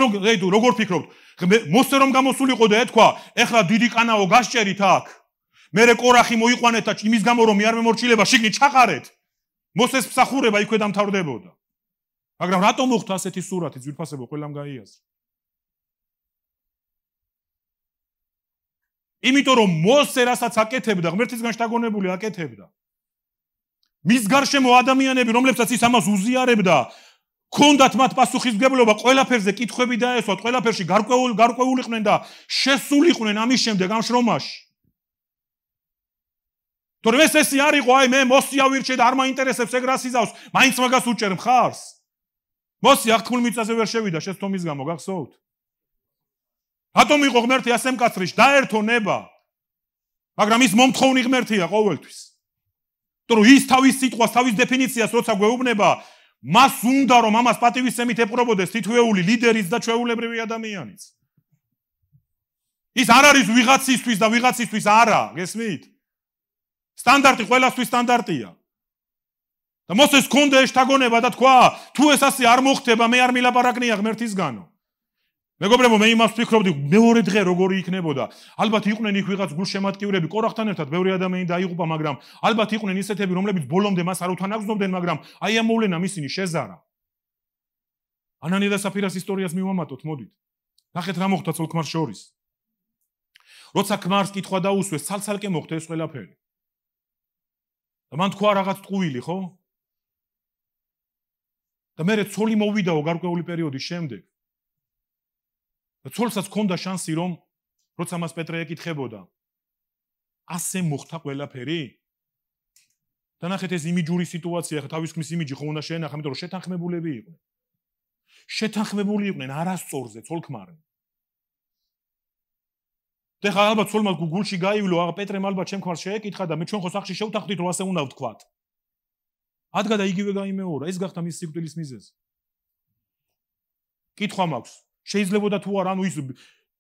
როგორ ფიქრობთ? მოსე რომ გამოსულიყო და ეთქვა, ეხლა დიდი კანაო გასჭერით აქ. მერე კორახი მოიყვანეთ და იმის გამო რომ მე არ მემორჩილება, შიგნით ჩაყარეთ. მოსეს მსახურება იქვე დამთავრდებოდა. მაგრამ რატომ მოხდა ასეთი სურათი ძვირფასებო, ყველამ გაიაზრა? იმიტომ რომ მოსე რასაც აკეთებდა, ღმერთისგან შთაგონებული აკეთებდა. მის გარშემო ადამიანები, რომლებსაც ის ამას უზიარებდა, ქონდათ მათ პასუხისმგებლობა, ყველაფერზე კითხვები დაესვათ, ყველაფერში გარკვეულიყვნენ და შესულიყვნენ ამის შემდეგ ამ შრომაში. თორემ ესე არ იყო, აი მე მოსი ავირჩე და არ მაინტერესებს ეგ რას იზავს, მაინც მაგას უჭერ მხარს. მოსი აღთქმულ მიწაზე ვერ შევიდა შეცდომის გამო, გახსოვთ? რატომ იყო ღმერთი ასე მკაცრი? დაერთო ნება. მაგრამ ის მომთხოვნი ღმერთია ყოველთვის. იმიტომ რომ ის თავის სიტყვას, თავის დეფინიციას როცა გვეუბნება, მას უნდა რომ ამას პატივისცემით ეპყრობოდეს თითოეული ლიდერიც და ჩვეულებრივი ადამიანიც. ის არ არის ვიღაცისთვის და ვიღაცისთვის არა, გესმით? სტანდარტი ყველასთვის სტანდარტია. და მოსეს ჰქონდა ეს შთაგონება და თქვა, თუ ეს ასე არ მოხდება, მე არ მილაპარაკნია ღმერთისგანო. მეგობრებო, მე იმას ვფიქრობდი, მეორე დღე როგორი იქნებოდა. ალბათ იყვნენ იქ ვიღაც გულშემატკივრები, ყორახთან ერთად ბევრი ადამიანი დაიღუპა, მაგრამ ალბათ იყვნენ ისეთები, რომლებიც ბოლომდე მას არ უთანაგზნობდნენ, მაგრამ აი ამ მოვლენამ ისინი შეზარა. ანანია და საფირას ისტორიას მივამატოთ, მოდით. ნახეთ რა მოხდა ცოლ-ქმარს შორის. როცა ქმარს კითხვა დაუსვეს, ცალ-ცალკე მოხდა ეს ყველაფერი. და მან თქვა რაღაც ტყუილი, ხო? და მერე ცოლი მოვიდაო გარკვეული პერიოდის შემდეგ. და ცოლსაც ჰქონდა შანსი, რომ როცა მას პეტრე ეკითხებოდა, ასე მოხდა ყველაფერი? და ნახეთ ეს იმიჯური სიტუაცია, ხა თავის ქმრის იმიჯი ხო უნდა შეენახა, იმიტომ რომ შეთანხმებულები იყვნენ. შეთანხმებული იყვნენ არასწორზე ცოლ-ქმარი. და ხა ალბათ ცოლმა გულში გაივლო, აღა პეტრემ ალბათ ჩემ ქმარს შეეკითხა და მე ჩვენ ხო სახში შევთანხმდით, რომ ასე უნდა ვთქვათ. ადგა და იგივე გაიმეორა, ეს გახდა მის სიკვდილის მიზეზი. კითხვა მაქვს, შეიძლებოდა თუ არა, ანუ ის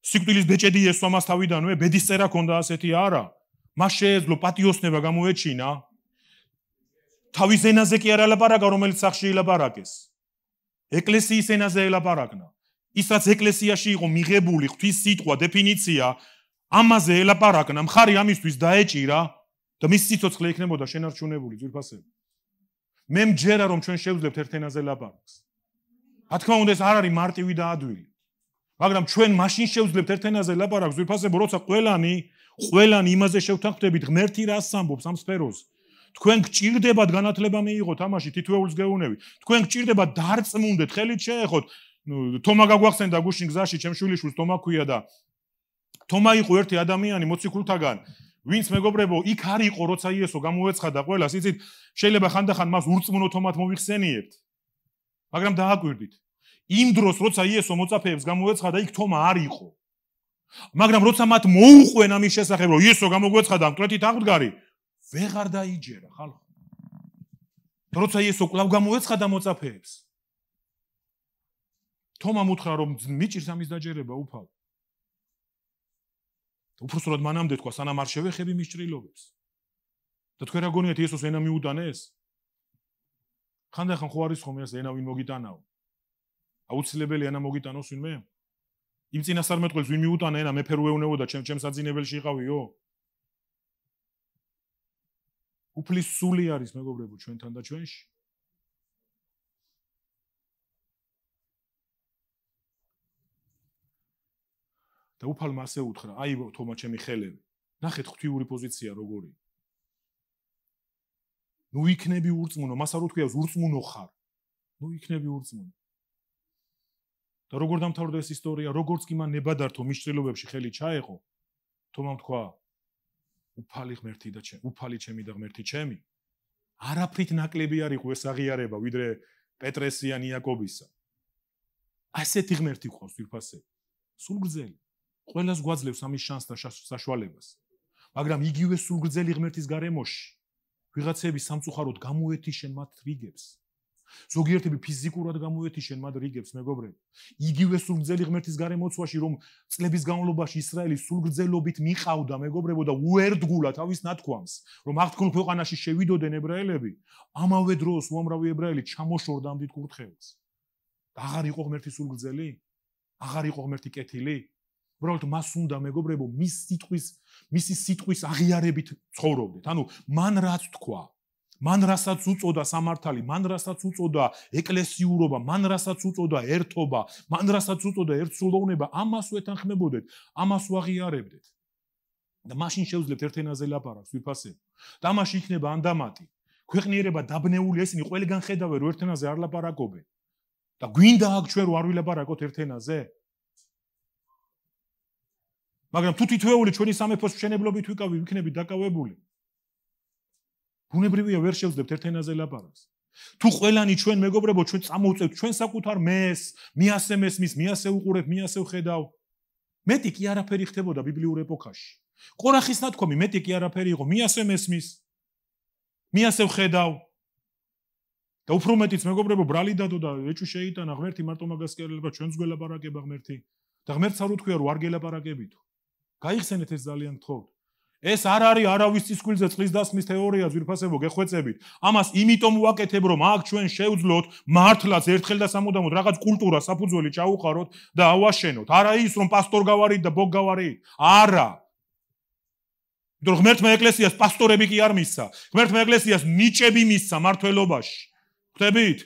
სიკვდილის ბეჭედი ესვა მას თავიდანვე, ბედის წერა ქონდა ასეთი, არა. მას შეეძლო პატიოსნება გამოეჩინა. თავის ენაზე კი არ ელაპარაკა, რომელიც სახში ელაპარაკეს. ეკლესიის ენაზე ელაპარაკნა. ის რაც ეკლესიაში იყო მიღებული ღვთის სიტყვა, დეფინიცია, ამაზე ელაპარაკნა, მხარი ამისთვის დაეჭირა და მის სიცოცხლე იქნებოდა შენარჩუნებული, ძვირფასები. მე მჯერა რომ ჩვენ შევძლებთ ერთ ენაზე ლაპარაკს. რა თქმა უნდა ეს არ არის მარტივი და ადვილი. მაგრამ ჩვენ მაშინ შევძლებთ ერთ ენაზე ლაპარაკს, ძვირფასებო, როცა ყველანი იმაზე შევთანხმდებით, ღმერთი რას ამბობს ამ სფეროზე. თქვენ გჭირდებათ განათლება მიიღოთ ამაში თითოეულს გეუნები. თქვენ გჭირდებათ დარწმუნდეთ, ხელით შეეხოთ. თომა გაგვახსენდა გუშინ გზაში, ჩემ შვილიშვილს თომა ქვია და თომა იყო ერთი ადამიანი მოციქულთაგან, ვინც მეგობრებო, იქ არ იყო, როცა იესო გამოეცხადა ყველას, იცით, შეიძლება ხანდახან მას ურწმუნო თომად მოვიხსენიებთ. მაგრამ დააკვირდით. იმ დროს, როცა იესო მოწაფეებს გამოეცხადა, იქ თომა არ იყო. მაგრამ როცა მათ მოუყვენ ამის შესახებ, რომ იესო გამოგვეცხადა მკვეთით აღდგარი, ვეღარ დაიჯერა ხალხო. როცა იესო კვლავ გამოეცხადა მოწაფეებს, თომამ უთხრა, რომ მიჭირს ამის დაჯერება უფალ. უпроსტად მანამდე თქვა, სანამ არ შევეხები მის ჭრილობებს. და თქვენ რა გონიათ იესოს ენა მიუტანეს? ხანდახან ხო არის ხომ ეს ენა ვინ მოგიტანაო? აუცილებელი ენა მოგიტანოს ვინმე? იმ წინასწარმეტყველს ვინ მიუტანა ენა, მეფე რო ეუნებოდა ჩემ საძინებელში იყავიო? უფლის სული არის მეგობრებო ჩვენთან და ჩვენში. და უფალმა ასე უთხრა, აი თომა ჩემი ხელები. ნახეთ ღვთიური პოზიცია როგორი. ნუ იქნები ურწმუნო, მას არ უთქვიავს ურწმუნო ხარ. ნუ იქნები ურწმუნო. და როგორ დამთავრდა ეს ისტორია, როგორც კი მან ნებადართო მის ჭრილობებში ხელი ჩაეყო, თომამ თქვა, უფალი ღმერთი და ჩემი, უფალი ჩემი და ღმერთი ჩემი. არაფრით ნაკლები არ იყო ეს აღიარება, ვიდრე პეტრესი ან იაკობისა. ასეთი ღმერთი ყავს ძვირფასები. სულგრძელი. ყველას გვაძლევს ამის შანსს და საშუალებას. მაგრამ იგივე სულგრძელი ღმერთის გარემოში ვიღაცები სამწუხაროდ გამოეთიშენ მათ რიგებს. ზოგიერთები ფიზიკურად გამოეთიშენ მათ რიგებს, მეგობრებო. იგივე სულგრძელი ღმერთის გარემოცვაში, რომ წლების განმავლობაში ისრაელი სულგრძელობით მიყავდა, მეგობრებო, და უერთგულა თავის ნათქვამს, რომ აღთქმულ ქვეყანაში შევიდოდნენ ებრაელები, ამავე დროს უამრავი ებრაელი ჩამოშორდა ამ დიდ კურთხეველს. აღარ იყო ღმერთი სულგრძელი? აღარ იყო ღმერთი კეთილი? უბრალოდ მას უნდა, მეგობრებო, მისი სიტყვის აღიარებით ცხოვრობდეთ. ანუ მან რაც თქვა, მან რასაც უწოდა სამართალი, მან რასაც უწოდა ეკლესიურობა, მან რასაც უწოდა ერთობა, მან რასაც უწოდა ერთსრულოვნება, ამას ვეთანხმებოდეთ, ამას ვაღიარებდეთ. და მაშინ შევძლებთ ერთ ენაზე ლაპარაკს, ვიფასებ. და ამაში იქნება ანდამატი. ქვეყნიერება დაბნეული, ესენი ყველგან ხედავენ, რომ ერთ ენაზე არ ლაპარაკობენ. და გვინდა აქ ჩვენ რომ არ ვილაპარაკოთ ერთ ენაზე? მაგრამ თუ თითოეული ჩვენი სამეფოს მშენებლობით ვიქნებით დაკავებული. ბუნებრივია ვერ შევძლებთ ერთ ენაზე ლაპარაკს. თუ ყველანი ჩვენ მეგობრებო ჩვენ წამოვწევთ ჩვენ საკუთარ მეს, მე ასე მესმის, მე ასე უყურებ, მე ასე ვხედავ. მეტი კი არაფერი ხდებოდა ბიბლიურ ეპოქაში. ყორახის ნათქვამი მეტი კი არაფერი იყო, მე ასე მესმის, მე ასე ვხედავ. და უფრო მეტიც მეგობრებო ბრალი დადო და ეჭვი შეიტანა ღმერთი მარტო მაგას კი არ ელაპარაკება, ჩვენს გველაპარაკება ღმერთი. და ღმერთს არ უთქვია რომ არ გელაპარაკებითო. გაიხსენეთ ეს ძალიან გთხოვთ. ეს არ არის არავის წისქვილზე წყლის დასხმის თეორია ძვირფასებო გეხვეწებით. ამას იმიტომ ვაკეთებ, რომ აქ ჩვენ შევძლოთ მართლაც ერთხელ და სამუდამოდ რაღაც კულტურა საფუძველი ჩაუყაროთ და ავაშენოთ. არა ის რომ პასტორ გავარით და ბოგ გავარით. არა. იმიტომ რომ ღმერთმა ეკლესიას პასტორები კი არ მისცა. ღმერთმა ეკლესიას ნიჭები მისცა მართლობაში. ხვდებით?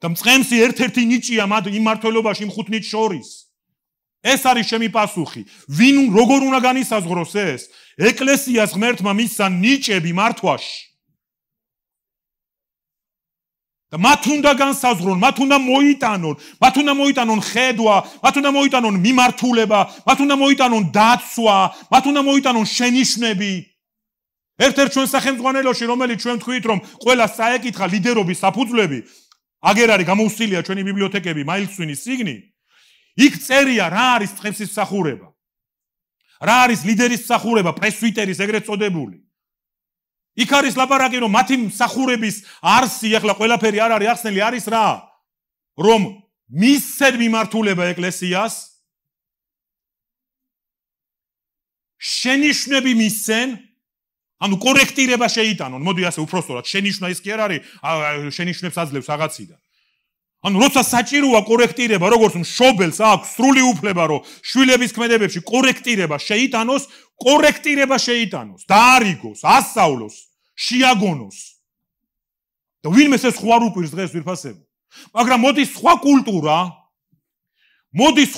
და მწყემსი ერთ-ერთი ნიჭია იმ მართლობაში იმ ხუთ ნიჭს შორის. ეს არის ჩემი პასუხი. ვინ როგორ უნდა განისაზღვროს ეს? ეკლესიას ღმერთმა მისცა ნიჭები მართვაში. და მათ უნდა განსაზღვრონ, მათ უნდა მოიტანონ ხედვა, მათ უნდა მოიტანონ მიმართულება, მათ უნდა მოიტანონ დაცვა, მათ უნდა მოიტანონ შენიშვნები. ერთ-ერთ ჩვენ სახელმძღვანელოში, რომელიც ჩვენ თქვით, რომ ყველა საეკითხა ლიდერობის საფუძვლები, აგერ არის გამოუსწილია ჩვენი ბიბლიოთეკები, მაილსვინის წიგნი. იქ წერია რა არის წყემსის მსახურება. რა არის ლიდერის მსახურება, პრესვიტერის ეგრეთ წოდებული. იქ არის ლაპარაკი რომ მათი მსახურების არსი, ახლა ყველაფერი არ არის ახსნელი, არის რა? რომ მისცენ მიმართულება ეკლესიას, შენიშვნები მისცენ, ანუ კორექტირება შეიტანონ. მოდი ასე უпростоრად, შენიშვნა ის კი არ არის, შენიშვნებს აძლევს რაღაციდან. ანუ როცა საჭიროა კორექტირება, როგორც მშობელს აქვს სრული უფლება, რომ შვილების ქმედებებში კორექტირება შეიტანოს, დაარიგოს, ასწავლოს, შეაგონოს. და ვინმე ეს ხო არ უკვირს დღეს ვირფასებო. მაგრამ მოდის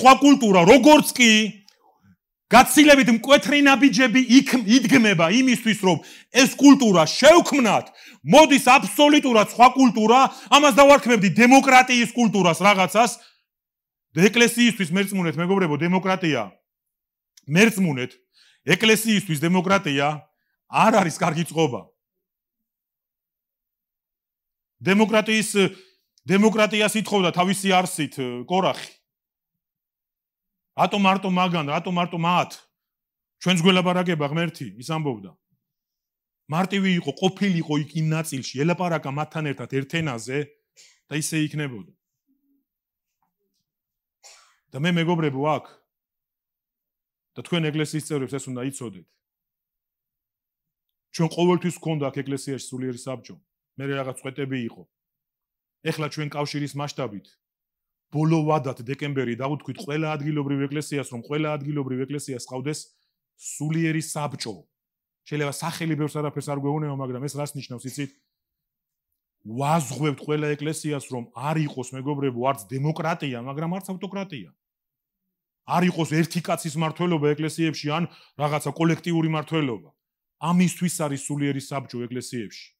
სხვა კულტურა, როგორც კი გაცილებით მკვეთრი ნაბიჯები იდგმება იმისთვის, რომ ეს კულტურა შევქმნათ, მოდის აბსოლუტურად სხვა კულტურა, ამას დავარქმევდი დემოკრატიის კულტურას რაღაცას. და ეკლესიისთვის მერწმუნეთ, მეგობრებო, დემოკრატია. მერწმუნეთ, ეკლესიისთვის დემოკრატია არ არის კარგი წყობა. დემოკრატიას ითხოვდა თავისი არსით კორახი. რატომ მარტო მაგან, რატომ მარტო მათ? ჩვენს გველაპარაკება ღმერთი ის ამბობდა. მარტივი იყო, ყოფილიყო იქ იმ ნაწილში, ელაპარაკა მათთან ერთად ერთ ენაზე და ისე იქნებოდა. და მე მეგობრებო აქ და თქვენ ეკლესიის წევრებს ეს უნდა იცოდეთ. ჩვენ ყოველთვის გქონდა აქ ეკლესიაში სულიერი საბჭო. მე რაღაც წვეტები იყო. ეხლა ჩვენ კავშირის მასშტაბით ბოლო ვადათ დეკემბერი დავუთქვით ყველა ადგილობრივ ეკლესიას, რომ ყველა ადგილობრივ ეკლესიას ყავდეს სულიერი საბჭო. შეიძლება სახელი ბევრს არაფერს არ გვეუბნება, მაგრამ ეს რას ნიშნავს, იცით? ვაზღვევთ ყველა ეკლესიას, რომ არ იყოს მეგობრებო, არც დემოკრატია, მაგრამ არც ავტოკრატია. არ იყოს ერთი კაცის მმართველობა ეკლესიებში, ან რაღაცა კოლექტიური მმართველობა. ამისთვის არის სულიერი საბჭო ეკლესიებში.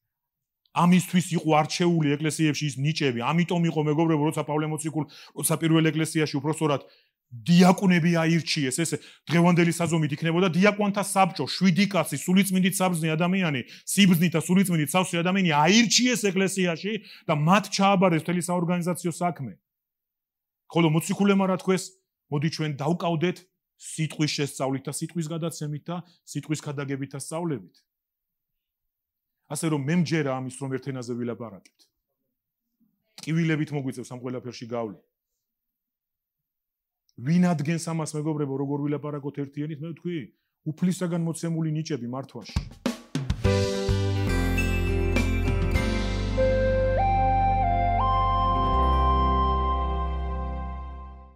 ამისთვის იყო არჩეული ეკლესიებში ის ნიჭები. ამიტომ იყო მეგობრებო, როცა პავლე მოციქულ, როცა პირველ ეკლესიაში უпростоრად დიაკვნები აირჩიეს, ეს დღევანდელი საზომით იქნებოდა დიაკვანთა საბჭო, 7 კაცი, სულიწმინდით საბრძნე ადამიანი, სიბრძნით და სულიწმინდით სავსე ადამიანი აირჩიეს ეკლესიაში და მათ ჩააბარეს მთელი საორგანიზაციო საქმე. ხოლო მოციქულებმა რა თქვეს? მოდი ჩვენ დავკავდეთ სიტყვის შესწავლით და სიტყვის გადაცემით და სიტყვის ქადაგებით და სწავლებით. ასე რომ მე მჯერა ამის რომ ერთ ენაზე ვილაპარაკებთ. ტკივილებით მოგვიწევს ამ ყველაფერში გავლე. ვინ ადგენს ამას მეგობრებო, როგორ ვილაპარაკოთ ერთიანით? მე ვთქვი, უფლისაგან მოცემული ნიჭები მართვაში.